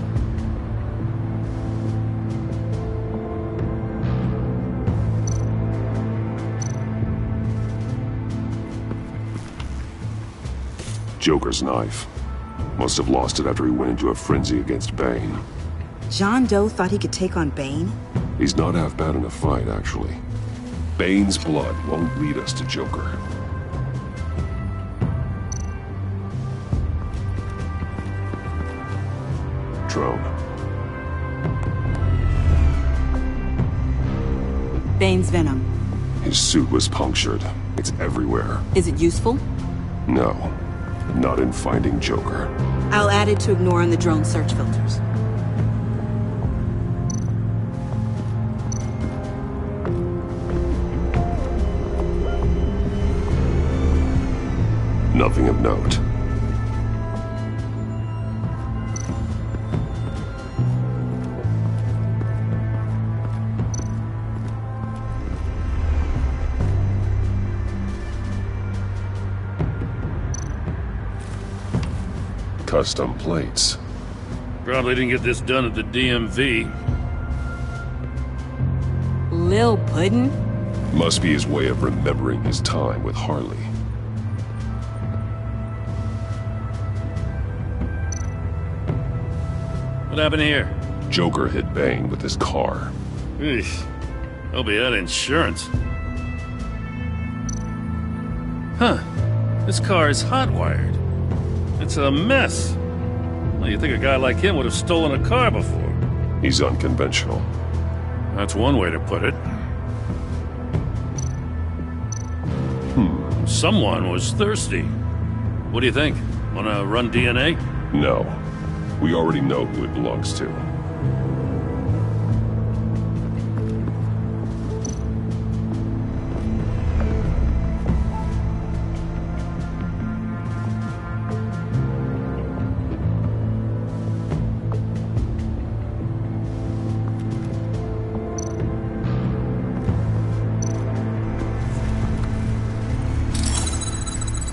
Joker's knife. Must have lost it after he went into a frenzy against Bane. John Doe thought he could take on Bane? He's not half bad in a fight, actually. Bane's blood won't lead us to Joker. Drone. Bane's venom. His suit was punctured. It's everywhere. Is it useful? No. Not in finding Joker. I'll add it to ignore on the drone search filters. Nothing of note. Custom plates. Probably didn't get this done at the DMV. Lil Puddin'? Must be his way of remembering his time with Harley. What happened here? Joker hit Bane with his car. Eesh. Hope he had insurance. Huh. This car is hotwired. It's a mess. Well, you'd think a guy like him would have stolen a car before. He's unconventional. That's one way to put it. Someone was thirsty. What do you think? Wanna run DNA? No. We already know who it belongs to.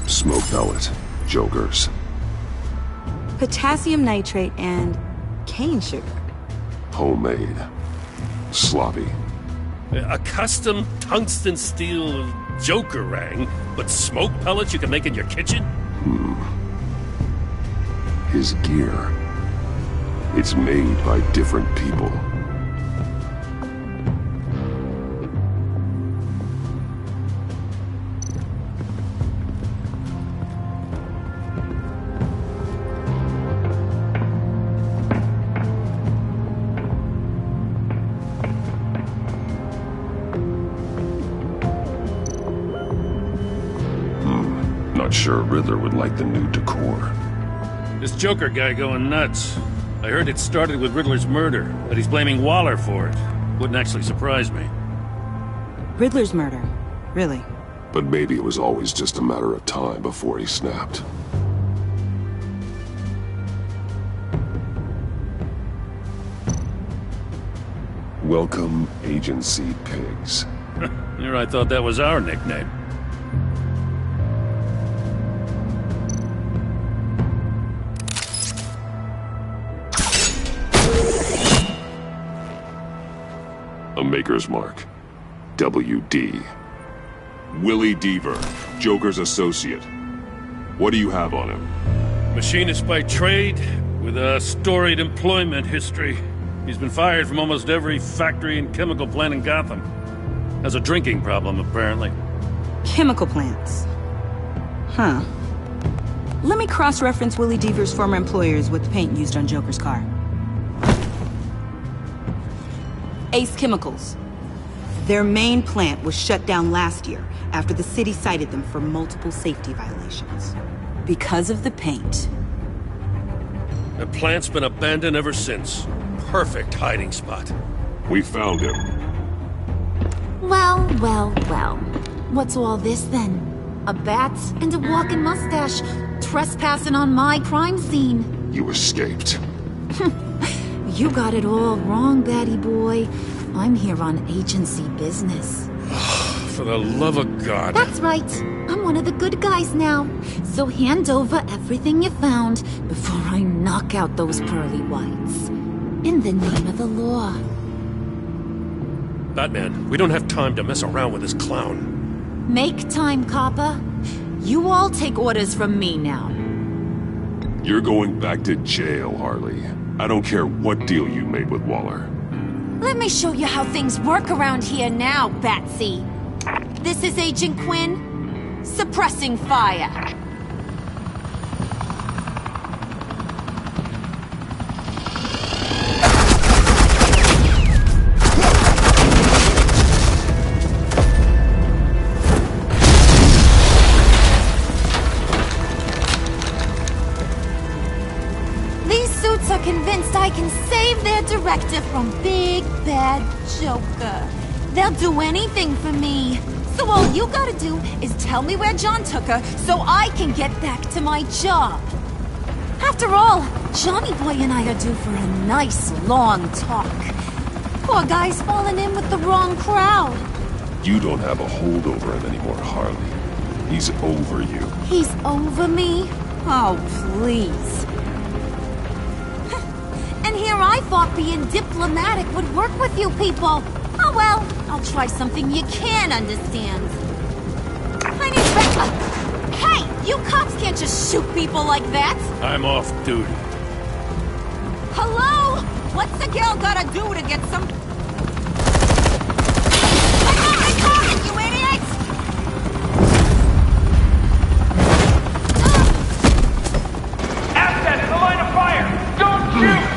Smoke pellet. Joker's. Potassium nitrate and cane sugar. Homemade. Sloppy. A custom tungsten steel Joker rang, but smoke pellets you can make in your kitchen? His gear. It's made by different people. Not sure Riddler would like the new decor. This Joker guy going nuts. I heard it started with Riddler's murder, but he's blaming Waller for it. Wouldn't actually surprise me. Riddler's murder? Really? But maybe it was always just a matter of time before he snapped. Welcome, Agency Pigs. Here I thought that was our nickname. A Maker's Mark. WD. Willie Deaver, Joker's associate. What do you have on him? Machinist by trade, with a storied employment history. He's been fired from almost every factory and chemical plant in Gotham. Has a drinking problem, apparently. Chemical plants. Huh. Let me cross-reference Willie Deaver's former employers with the paint used on Joker's car. Ace Chemicals. Their main plant was shut down last year after the city cited them for multiple safety violations. Because of the paint. The plant's been abandoned ever since. Perfect hiding spot. We found him. Well, well, well. What's all this then? A bat and a walking mustache, trespassing on my crime scene. You escaped. You got it all wrong, Batty boy. I'm here on agency business. For the love of God. That's right. I'm one of the good guys now. So hand over everything you found before I knock out those pearly whites. In the name of the law. Batman, we don't have time to mess around with this clown. Make time, copper. You all take orders from me now. You're going back to jail, Harley. I don't care what deal you made with Waller. Let me show you how things work around here now, Batsy. This is Agent Quinn, suppressing fire. Convinced I can save their director from Big Bad Joker. They'll do anything for me. So all you gotta do is tell me where John took her so I can get back to my job. After all, Johnny Boy and I are due for a nice long talk. Poor guy's falling in with the wrong crowd. You don't have a hold over him anymore, Harley. He's over you. He's over me? Oh, please. And here I thought being diplomatic would work with you people. Oh well, I'll try something you can understand. I need backup. Hey, you cops can't just shoot people like that. I'm off duty. Hello? What's the girl gotta do to get some... You idiot! Access the line of fire! Don't shoot!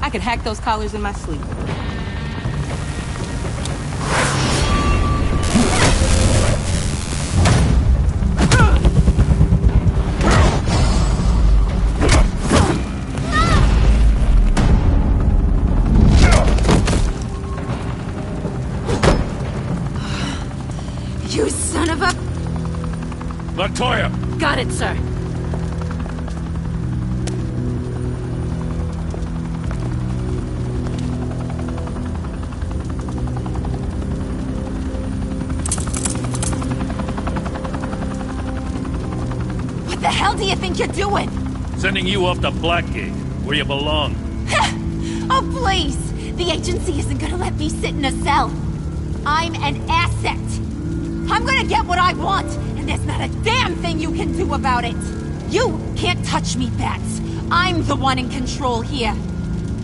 I could hack those collars in my sleep. You son of a... Latoya! Got it, sir. What the hell do you think you're doing? Sending you off to Blackgate, where you belong. Oh, please! The agency isn't gonna let me sit in a cell. I'm an asset. I'm gonna get what I want, and there's not a damn thing you can do about it. You can't touch me, Bats. I'm the one in control here.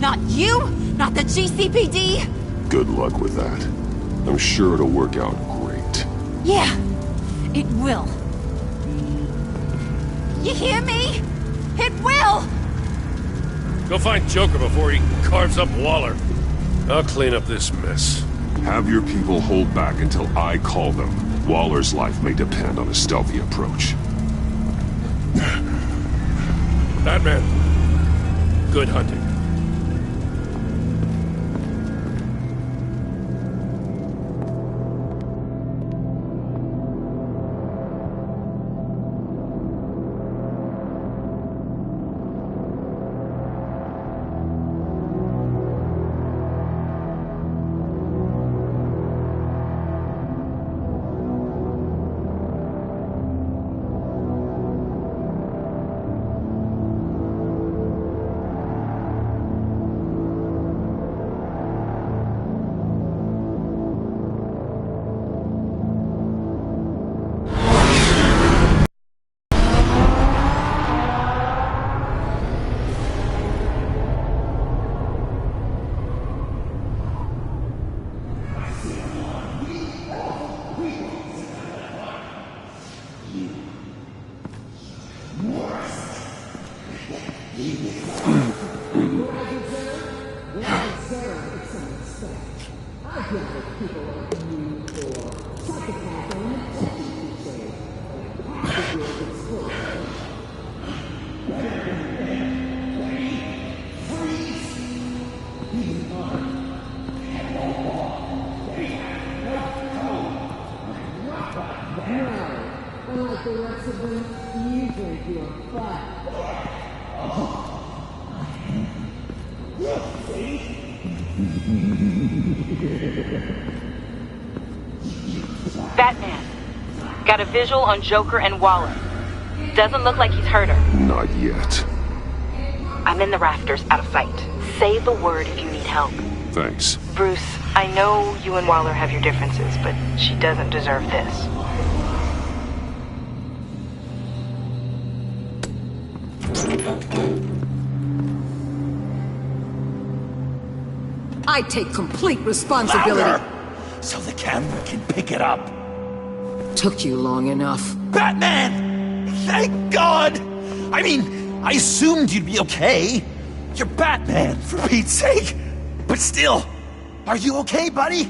Not you, not the GCPD. Good luck with that. I'm sure it'll work out great. Yeah, it will. You hear me? It will! Go find Joker before he carves up Waller. I'll clean up this mess. Have your people hold back until I call them. Waller's life may depend on a stealthy approach. Batman, good hunting. Batman, got a visual on Joker and Waller. Doesn't look like he's hurt her. Not yet. I'm in the rafters, out of sight. Say the word if you need help. Thanks. Bruce, I know you and Waller have your differences, but she doesn't deserve this. I take complete responsibility. Louder! So the camera can pick it up. Took you long enough. Batman! Thank God! I mean, I assumed you'd be okay. You're Batman, for Pete's sake. But still, are you okay, buddy?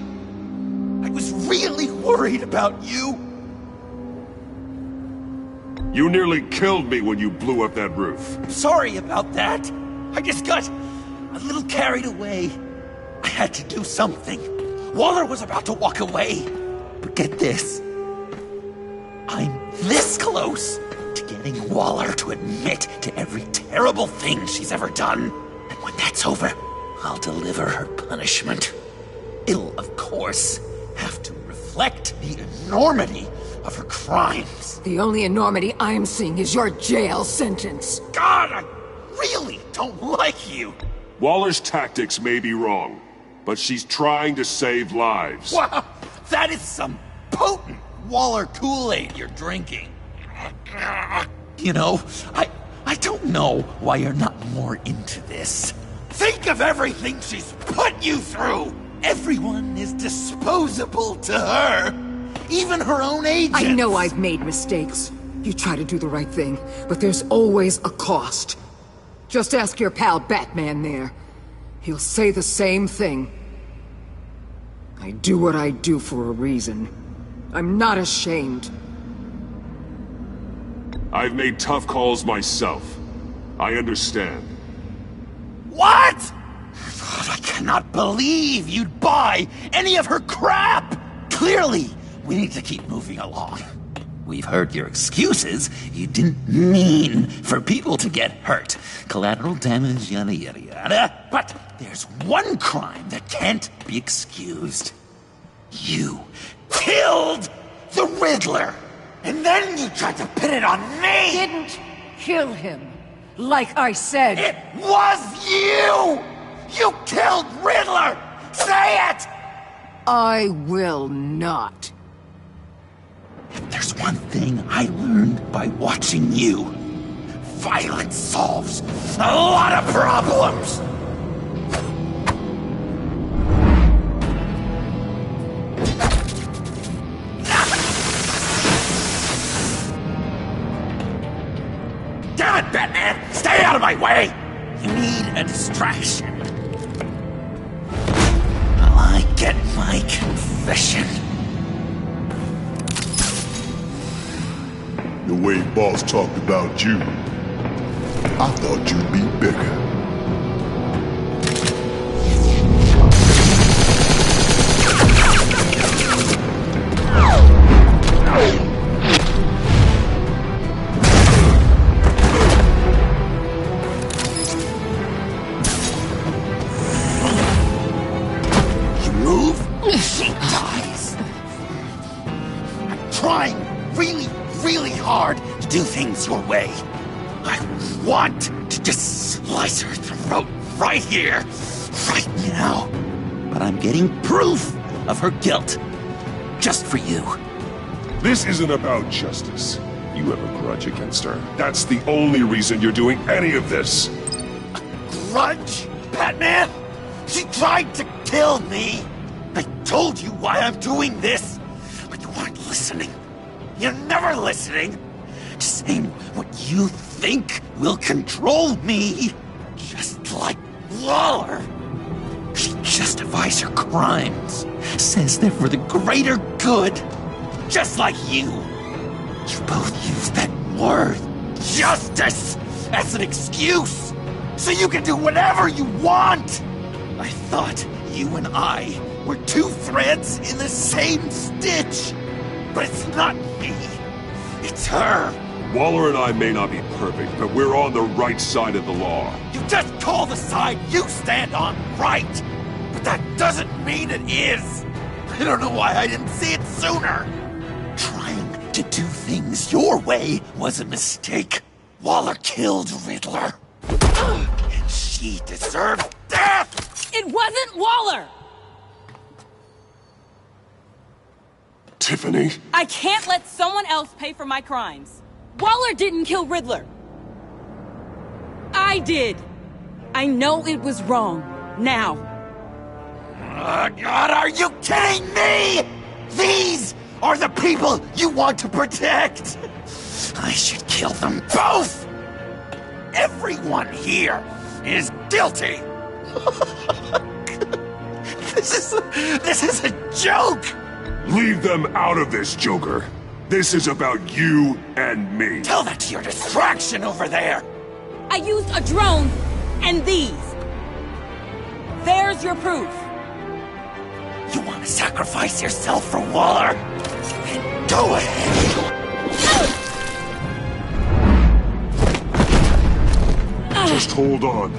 I was really worried about you. You nearly killed me when you blew up that roof. Sorry about that. I just got a little carried away. I had to do something. Waller was about to walk away. But get this. I'm this close to getting Waller to admit to every terrible thing she's ever done. And when that's over, I'll deliver her punishment. It'll, of course, have to reflect the enormity of her crimes. The only enormity I'm seeing is your jail sentence. God, I really don't like you. Waller's tactics may be wrong, but she's trying to save lives. Wow, that is some potent Waller Kool-Aid you're drinking. You know, I don't know why you're not more into this. Think of everything she's put you through. Everyone is disposable to her. Even her own agents. I know I've made mistakes. You try to do the right thing, but there's always a cost. Just ask your pal Batman there. He'll say the same thing. I do what I do for a reason. I'm not ashamed. I've made tough calls myself. I understand. What? God, I cannot believe you'd buy any of her crap! Clearly, we need to keep moving along. We've heard your excuses. You didn't mean for people to get hurt. Collateral damage, yada yada yada. But there's one crime that can't be excused. You killed the Riddler! And then you tried to pin it on me! Didn't kill him, like I said. It was you! You killed Riddler! Say it! I will not. There's one thing I learned by watching you. Violence solves a lot of problems! Damn it, Batman! Stay out of my way! You need a distraction. While I get my confession. The way Boss talked about you, I thought you'd be bigger. You move, she dies. I'm trying really hard to do things your way. I want to just slice her throat right here, right now. But I'm getting proof of her guilt, just for you. This isn't about justice. You have a grudge against her. That's the only reason you're doing any of this. Grudge, Batman? She tried to kill me. I told you why I'm doing this, but you weren't listening. You're never listening. Just saying what you think will control me. Just like Waller. She justifies her crimes. Says they're for the greater good. Just like you. You both use that word, justice, as an excuse. So you can do whatever you want. I thought you and I were two threads in the same stitch. But it's not me. It's her. Waller and I may not be perfect, but we're on the right side of the law. You just call the side you stand on right! But that doesn't mean it is! I don't know why I didn't see it sooner! Trying to do things your way was a mistake. Waller killed Riddler. And she deserved death! It wasn't Waller! Tiffany? I can't let someone else pay for my crimes. Waller didn't kill Riddler. I did. I know it was wrong. Now. Oh, God, are you kidding me? These are the people you want to protect! I should kill them both! Everyone here is guilty! This is a joke! Leave them out of this, Joker. This is about you and me. Tell that to your distraction over there! I used a drone and these. There's your proof. You want to sacrifice yourself for Waller? Then go ahead! Just hold on.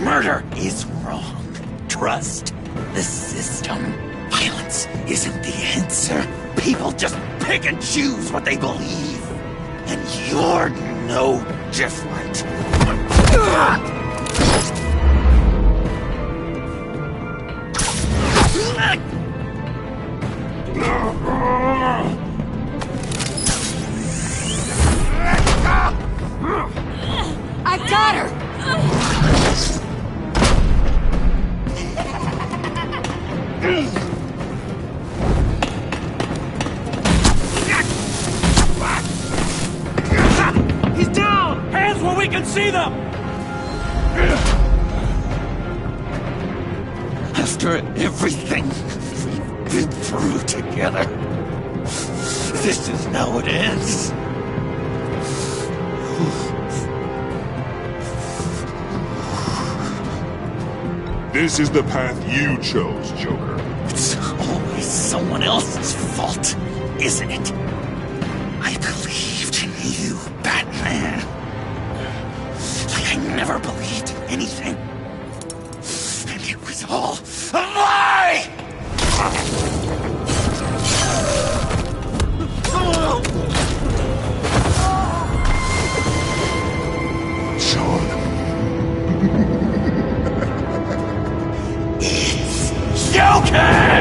Murder is wrong. Trust the system. Violence isn't the answer. People just pick and choose what they believe. And you're no different. I got her! He's down! Hands where we can see them! After everything we've been through together, this is how it ends. This is the path you chose, Joker. It's always someone else's fault, isn't it? I believed in you, Batman. Like I never believed in anything. And it was all a lie! Sean. It's Joker!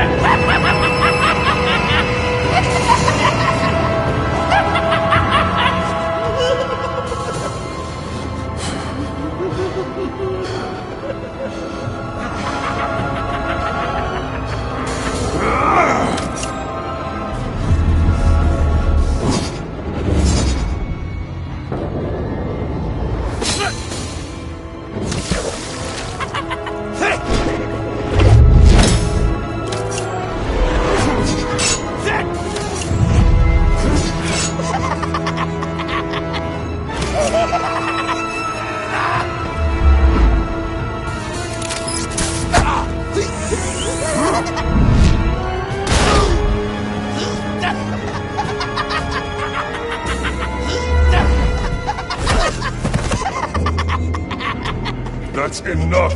That's enough!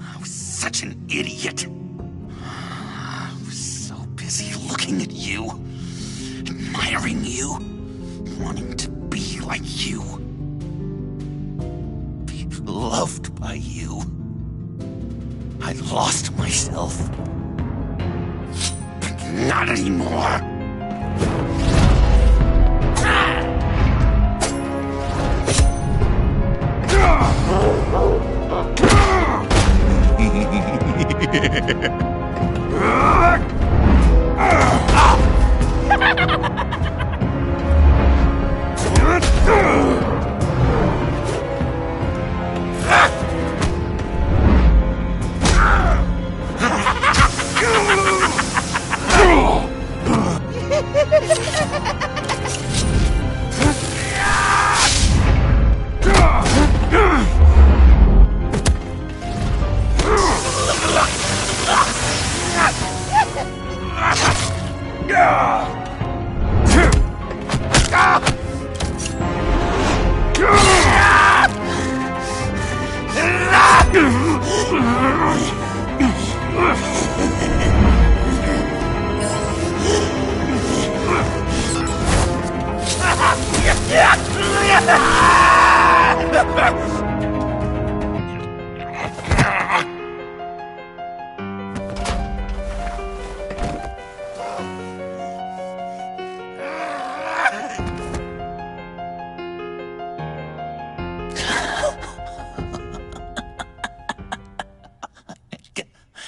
I was such an idiot. I was so busy looking want to be like you. Be loved by you. I lost myself. But not anymore.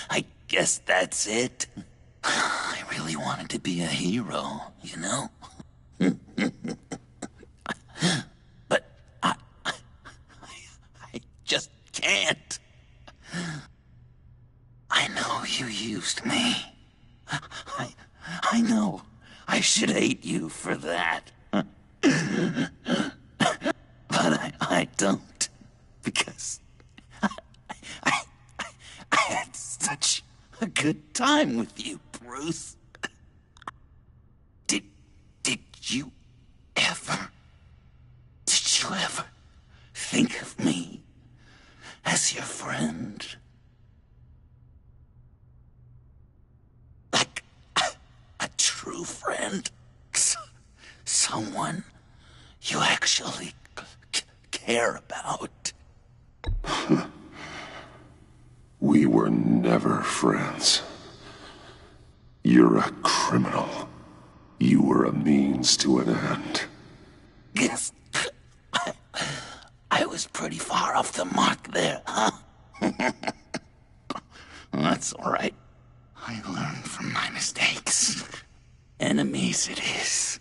I guess that's it. I really wanted to be a hero, you know? But I just can't. I know you used me. I know I should hate you for that. But I don't. Because I had such a good time with you, Bruce. Did you ever think of me as your friend? Like a true friend? Someone you actually care about? We were never friends. You're a criminal. You were a means to an end. Yes. I was pretty far off the mark there, huh? That's all right. I learned from my mistakes. Enemies it is.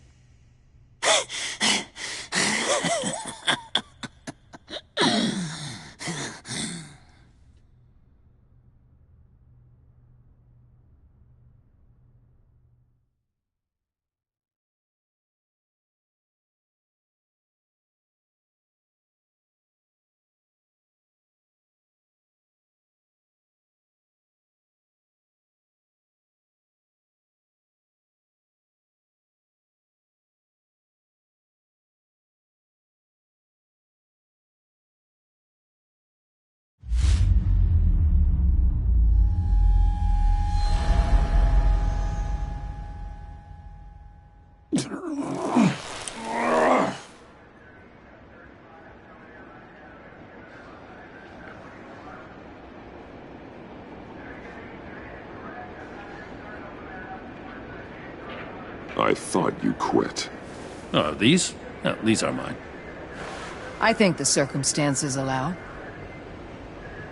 I thought you quit. Oh, these? No, these are mine. I think the circumstances allow.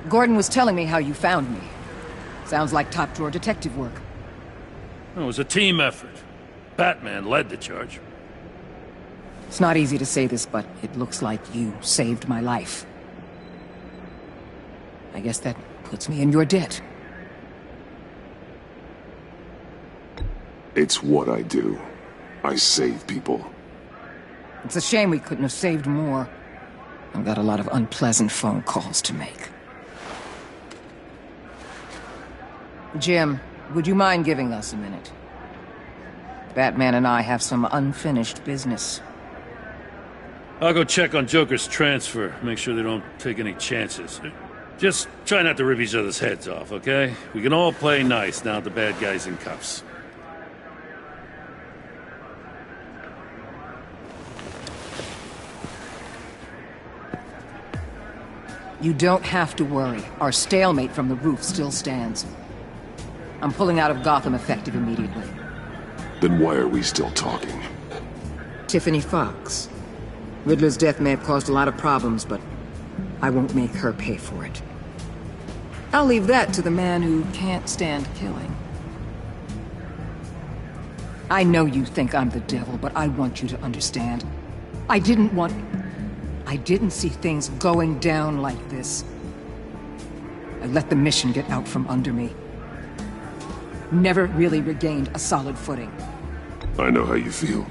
Gordon was telling me how you found me. Sounds like top-drawer detective work. It was a team effort. Batman led the charge. It's not easy to say this, but it looks like you saved my life. I guess that puts me in your debt. It's what I do. I save people. It's a shame we couldn't have saved more. I've got a lot of unpleasant phone calls to make. Jim, would you mind giving us a minute? Batman and I have some unfinished business. I'll go check on Joker's transfer, make sure they don't take any chances. Just try not to rip each other's heads off, okay? We can all play nice now that the bad guy's in cuffs. You don't have to worry. Our stalemate from the roof still stands. I'm pulling out of Gotham effective immediately. Then why are we still talking? Tiffany Fox. Riddler's death may have caused a lot of problems, but I won't make her pay for it. I'll leave that to the man who can't stand killing. I know you think I'm the devil, but I want you to understand. I didn't see things going down like this. I let the mission get out from under me. Never really regained a solid footing. I know how you feel.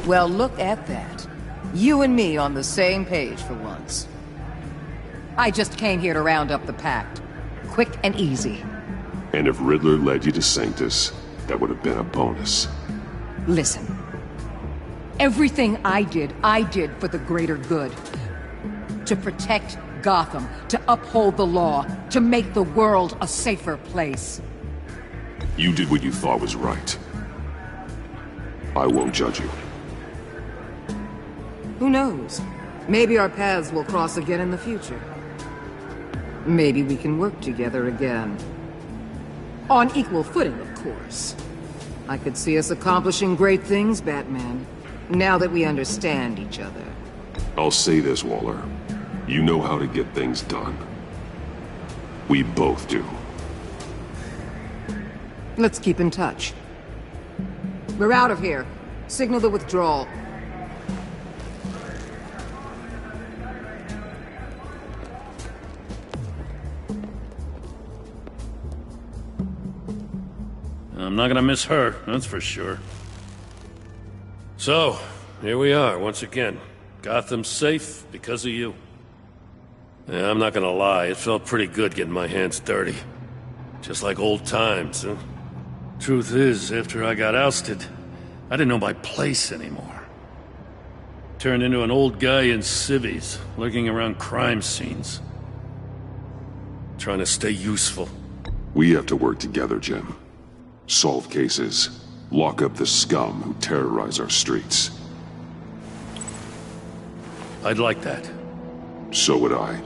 Well, look at that. You and me on the same page for once. I just came here to round up the pact. Quick and easy. And if Riddler led you to Sanctus, that would have been a bonus. Listen. Everything I did for the greater good. To protect Gotham, to uphold the law, to make the world a safer place. You did what you thought was right. I won't judge you. Who knows? Maybe our paths will cross again in the future. Maybe we can work together again. On equal footing, of course. I could see us accomplishing great things, Batman. Now that we understand each other. I'll say this, Waller. You know how to get things done. We both do. Let's keep in touch. We're out of here. Signal the withdrawal. I'm not gonna miss her, that's for sure. So, here we are, once again. Gotham's safe because of you. Yeah, I'm not gonna lie, it felt pretty good getting my hands dirty. Just like old times, huh? Truth is, after I got ousted, I didn't know my place anymore. Turned into an old guy in civvies, lurking around crime scenes. Trying to stay useful. We have to work together, Jim. Solve cases. Lock up the scum who terrorize our streets. I'd like that. So would I.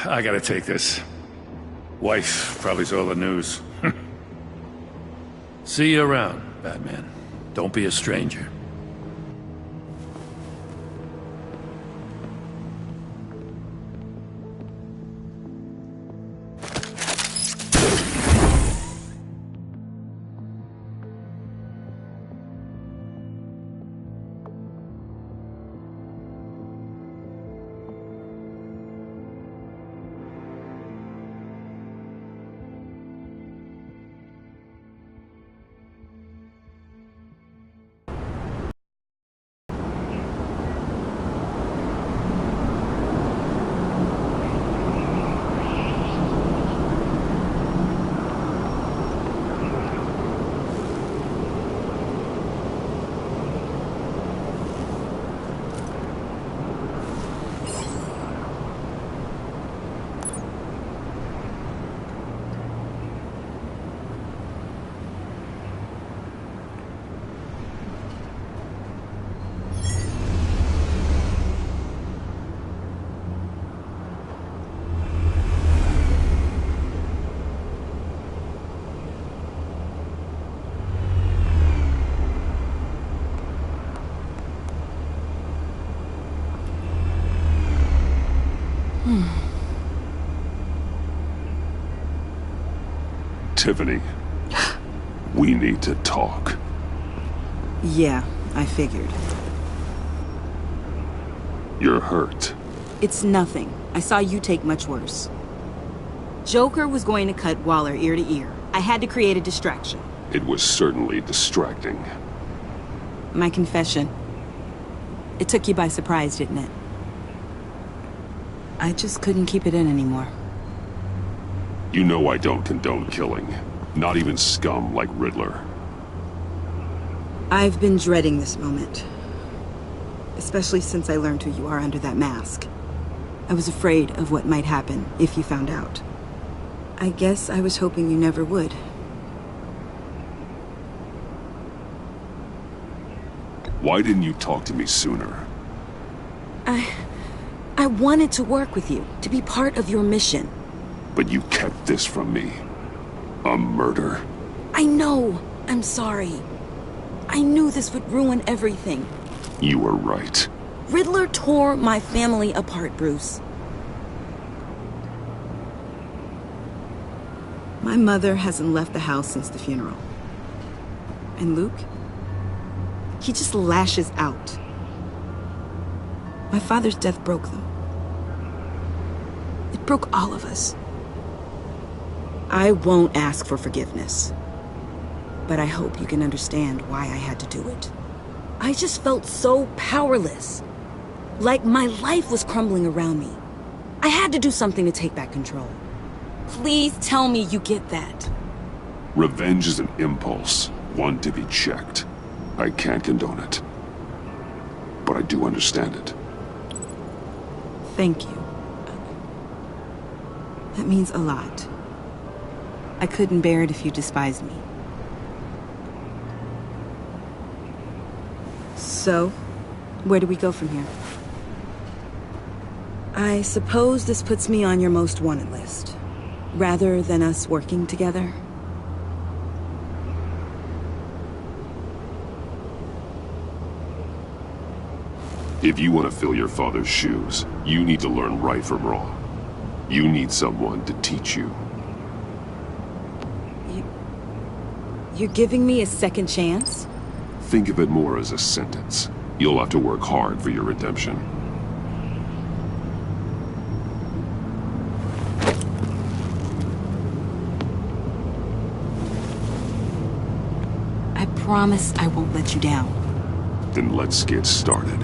I gotta take this. Wife probably saw the news. See you around, Batman. Don't be a stranger. Tiffany, we need to talk. Yeah, I figured. You're hurt. It's nothing. I saw you take much worse. Joker was going to cut Waller ear to ear. I had to create a distraction. It was certainly distracting. My confession. It took you by surprise, didn't it? I just couldn't keep it in anymore. You know I don't condone killing. Not even scum like Riddler. I've been dreading this moment. Especially since I learned who you are under that mask. I was afraid of what might happen if you found out. I guess I was hoping you never would. Why didn't you talk to me sooner? I wanted to work with you, to be part of your mission. But you kept this from me. A murder. I know. I'm sorry. I knew this would ruin everything. You were right. Riddler tore my family apart, Bruce. My mother hasn't left the house since the funeral. And Luke? He just lashes out. My father's death broke them. It broke all of us. I won't ask for forgiveness. But I hope you can understand why I had to do it. I just felt so powerless. Like my life was crumbling around me. I had to do something to take back control. Please tell me you get that. Revenge is an impulse, one to be checked. I can't condone it. But I do understand it. Thank you. That means a lot. I couldn't bear it if you despised me. So, where do we go from here? I suppose this puts me on your most wanted list, rather than us working together. If you want to fill your father's shoes, you need to learn right from wrong. You need someone to teach you. You're giving me a second chance? Think of it more as a sentence. You'll have to work hard for your redemption. I promise I won't let you down. Then let's get started.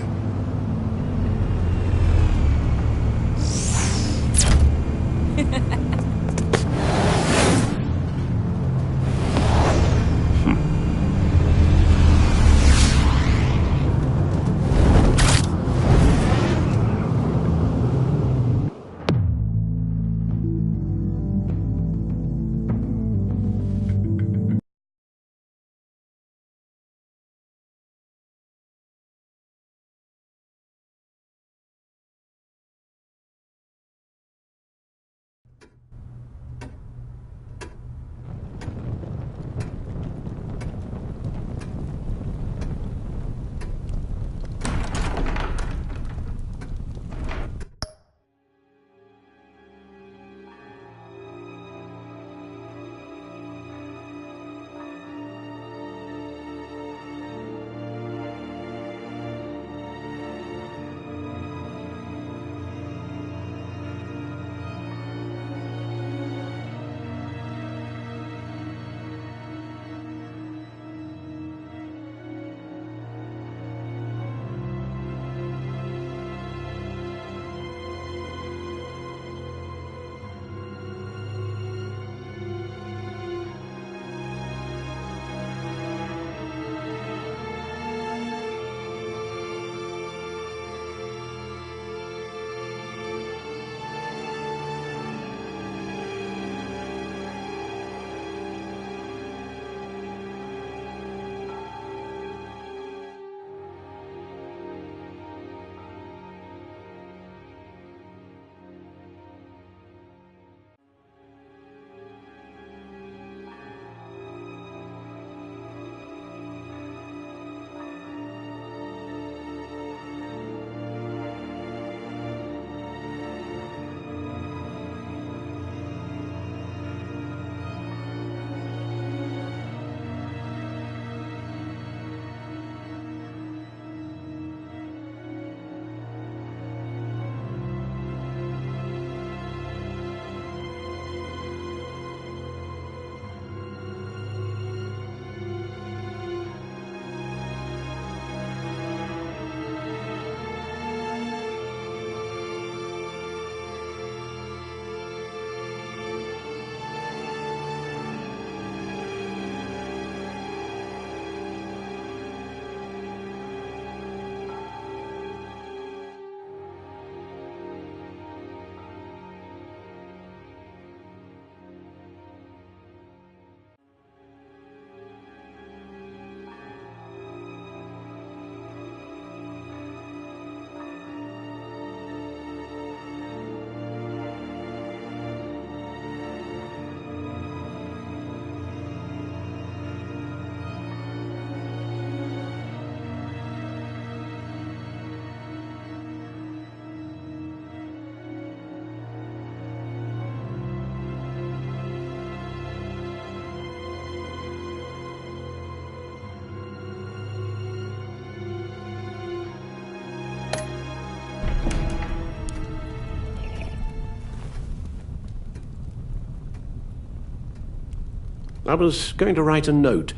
I was going to write a note,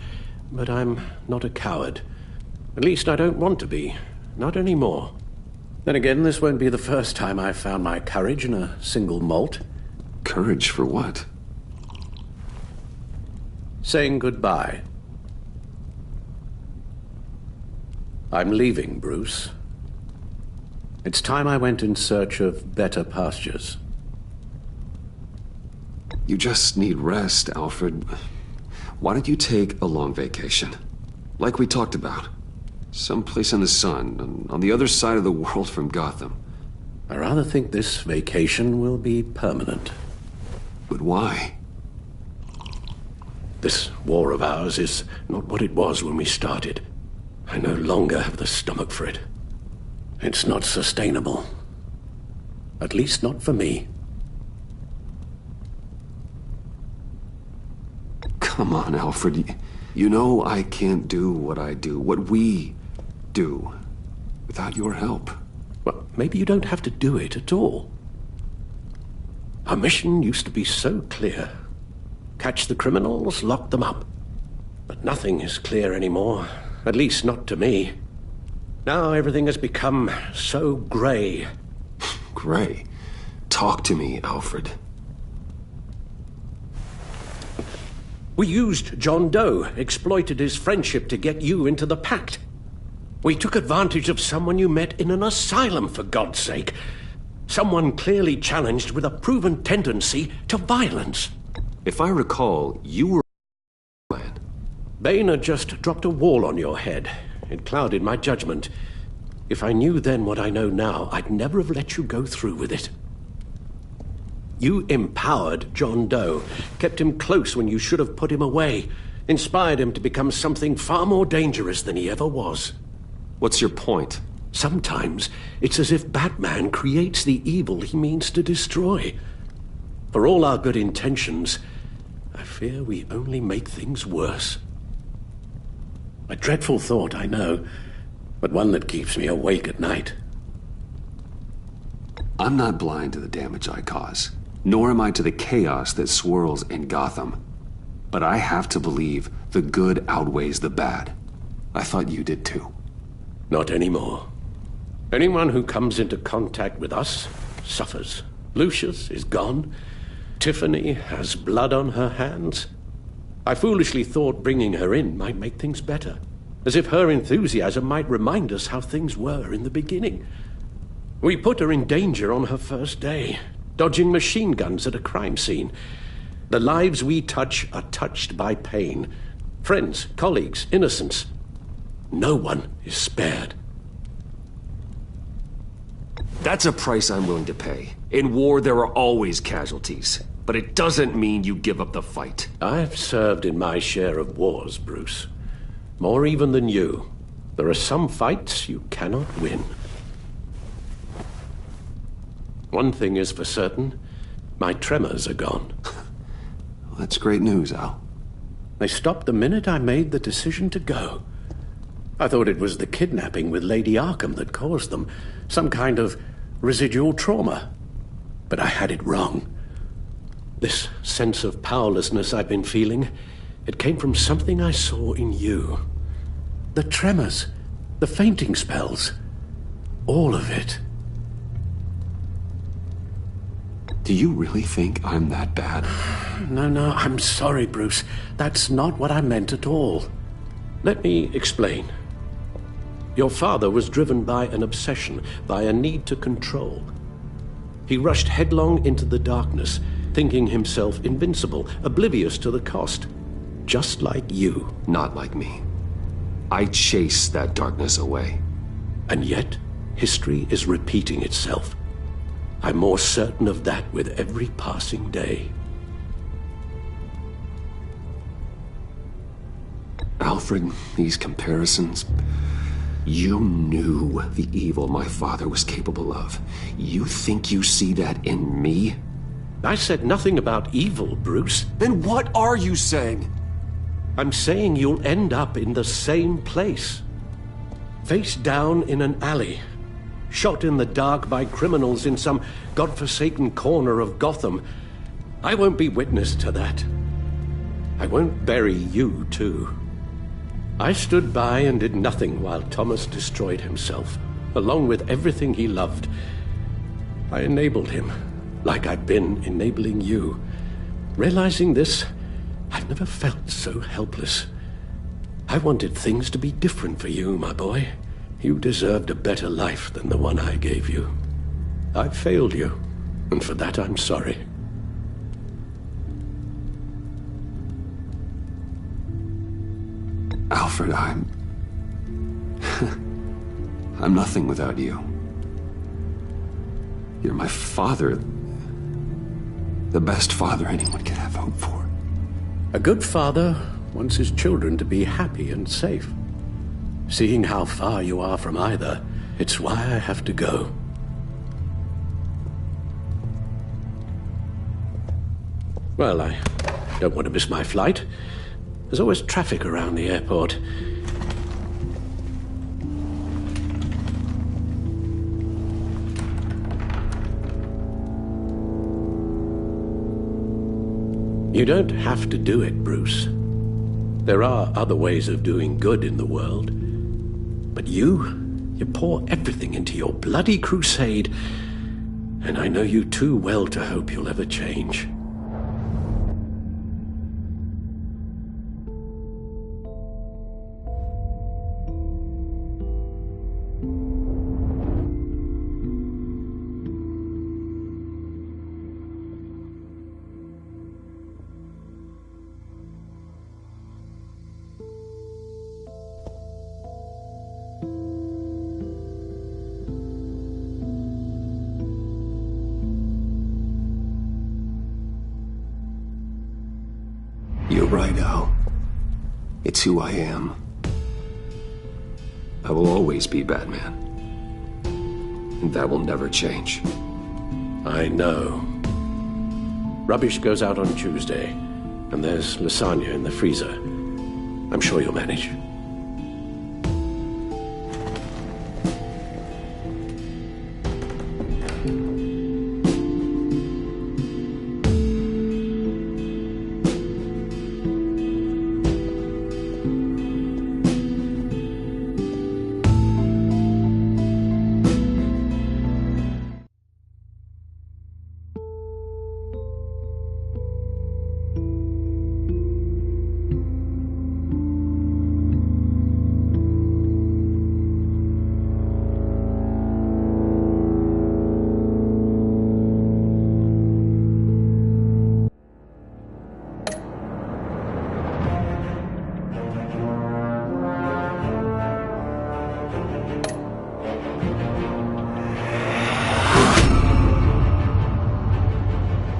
but I'm not a coward. At least I don't want to be. Not anymore. Then again, this won't be the first time I've found my courage in a single malt. Courage for what? Saying goodbye. I'm leaving, Bruce. It's time I went in search of better pastures. You just need rest, Alfred. Why don't you take a long vacation? Like we talked about. Someplace in the sun, on the other side of the world from Gotham. I rather think this vacation will be permanent. But why? This war of ours is not what it was when we started. I no longer have the stomach for it. It's not sustainable. At least not for me. Come on, Alfred. You know I can't do what I do, what we do, without your help. Well, maybe you don't have to do it at all. Our mission used to be so clear. Catch the criminals, lock them up. But nothing is clear anymore, at least not to me. Now everything has become so grey. Grey? Talk to me, Alfred. We used John Doe, exploited his friendship to get you into the pact. We took advantage of someone you met in an asylum, for God's sake. Someone clearly challenged with a proven tendency to violence. If I recall, you were... Bane had just dropped a wall on your head. It clouded my judgment. If I knew then what I know now, I'd never have let you go through with it. You empowered John Doe, kept him close when you should have put him away, inspired him to become something far more dangerous than he ever was. What's your point? Sometimes it's as if Batman creates the evil he means to destroy. For all our good intentions, I fear we only make things worse. A dreadful thought, I know, but one that keeps me awake at night. I'm not blind to the damage I cause, nor am I to the chaos that swirls in Gotham. But I have to believe the good outweighs the bad. I thought you did too. Not anymore. Anyone who comes into contact with us suffers. Lucius is gone. Tiffany has blood on her hands. I foolishly thought bringing her in might make things better, as if her enthusiasm might remind us how things were in the beginning. We put her in danger on her first day, dodging machine guns at a crime scene. The lives we touch are touched by pain. Friends, colleagues, innocents. No one is spared. That's a price I'm willing to pay. In war, there are always casualties. But it doesn't mean you give up the fight. I've served in my share of wars, Bruce. More even than you. There are some fights you cannot win. One thing is for certain. My tremors are gone. Well, that's great news, Al. They stopped the minute I made the decision to go. I thought it was the kidnapping with Lady Arkham that caused them. Some kind of residual trauma. But I had it wrong. This sense of powerlessness I've been feeling, it came from something I saw in you. The tremors, the fainting spells, all of it. Do you really think I'm that bad? No, I'm sorry, Bruce. That's not what I meant at all. Let me explain. Your father was driven by an obsession, by a need to control. He rushed headlong into the darkness, thinking himself invincible, oblivious to the cost. Just like you. Not like me. I chased that darkness away. And yet, history is repeating itself. I'm more certain of that with every passing day. Alfred, these comparisons... You knew the evil my father was capable of. You think you see that in me? I said nothing about evil, Bruce. Then what are you saying? I'm saying you'll end up in the same place. Face down in an alley. Shot in the dark by criminals in some godforsaken corner of Gotham. I won't be witness to that. I won't bury you, too. I stood by and did nothing while Thomas destroyed himself, along with everything he loved. I enabled him, like I've been enabling you. Realizing this, I've never felt so helpless. I wanted things to be different for you, my boy. You deserved a better life than the one I gave you. I failed you, and for that I'm sorry. Alfred, I'm nothing without you. You're my father. The best father anyone can have hope for. A good father wants his children to be happy and safe. Seeing how far you are from either, it's why I have to go. Well, I don't want to miss my flight. There's always traffic around the airport. You don't have to do it, Bruce. There are other ways of doing good in the world. But you pour everything into your bloody crusade, and I know you too well to hope you'll ever change. You're right, Al. It's who I am. I will always be Batman. And that will never change. I know. Rubbish goes out on Tuesday, and there's lasagna in the freezer. I'm sure you'll manage.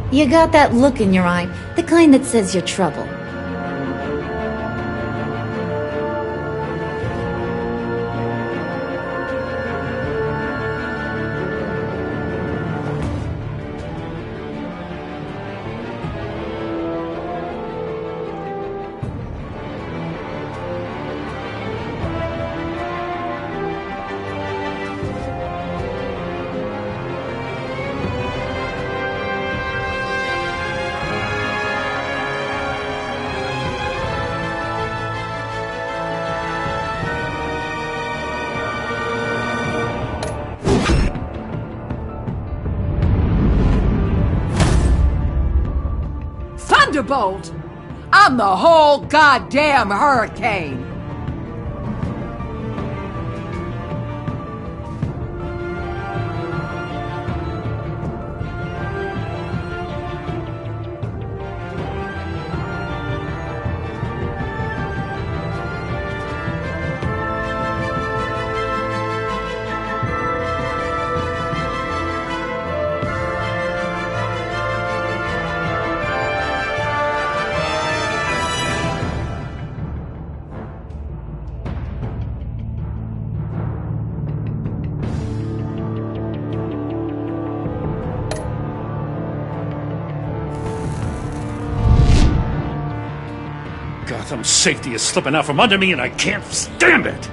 You got that look in your eye, the kind that says you're trouble. Thunderbolt! I'm the whole goddamn hurricane! Gotham's safety is slipping out from under me, and I can't stand it!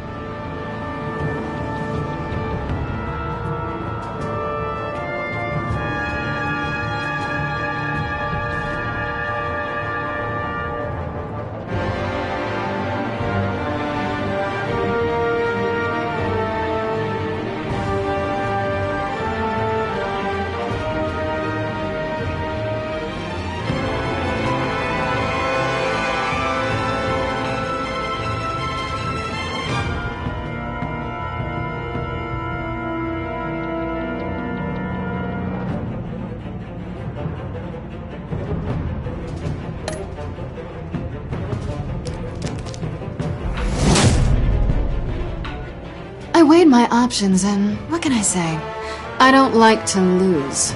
I weighed my options and what can I say? I don't like to lose.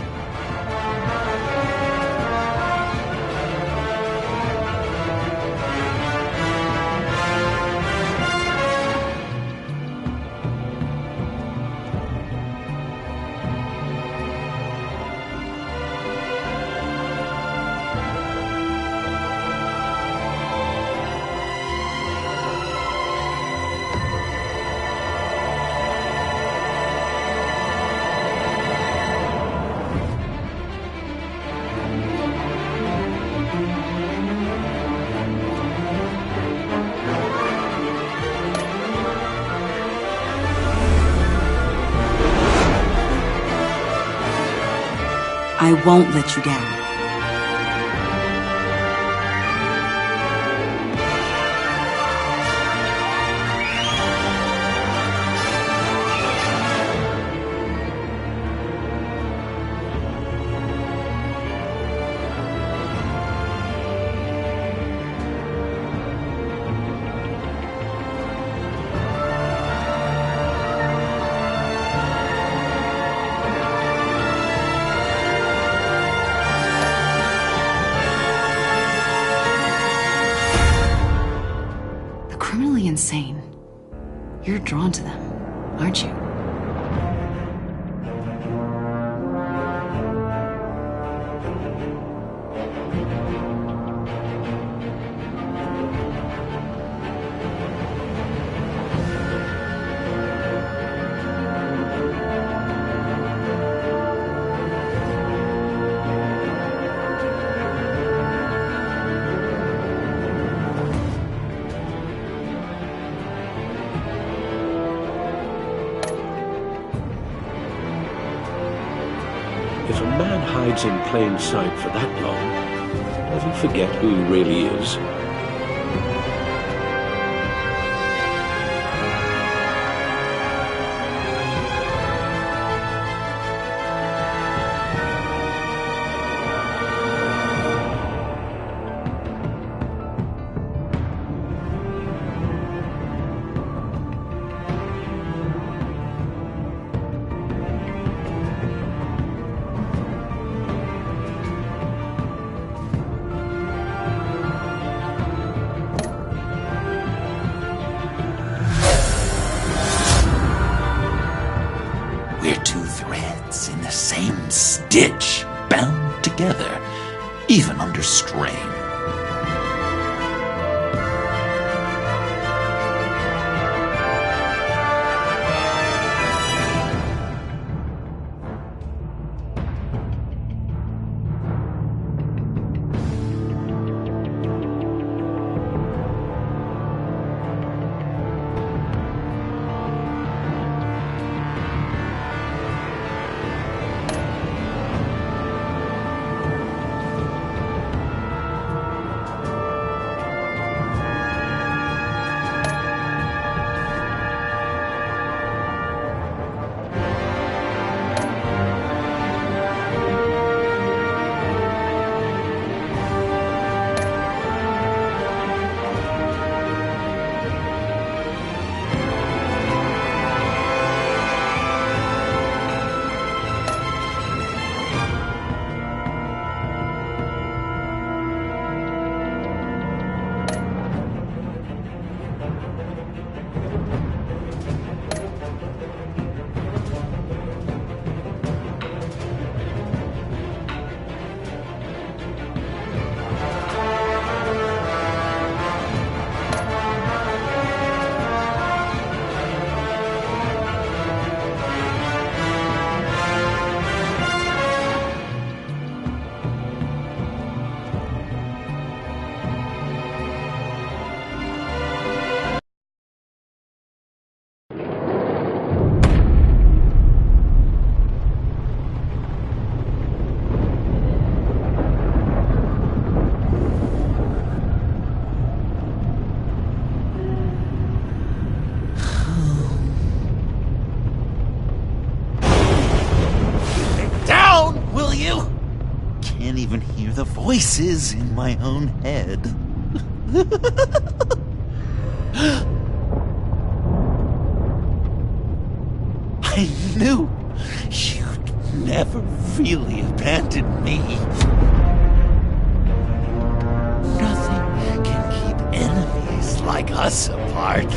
I won't let you down. Criminally insane. You're drawn to them, aren't you? If a man hides in plain sight for that long, does he forget who he really is? Stitch, bound together, even under strain. Can't even hear the voices in my own head. freely abandoned me. Nothing can keep enemies like us apart.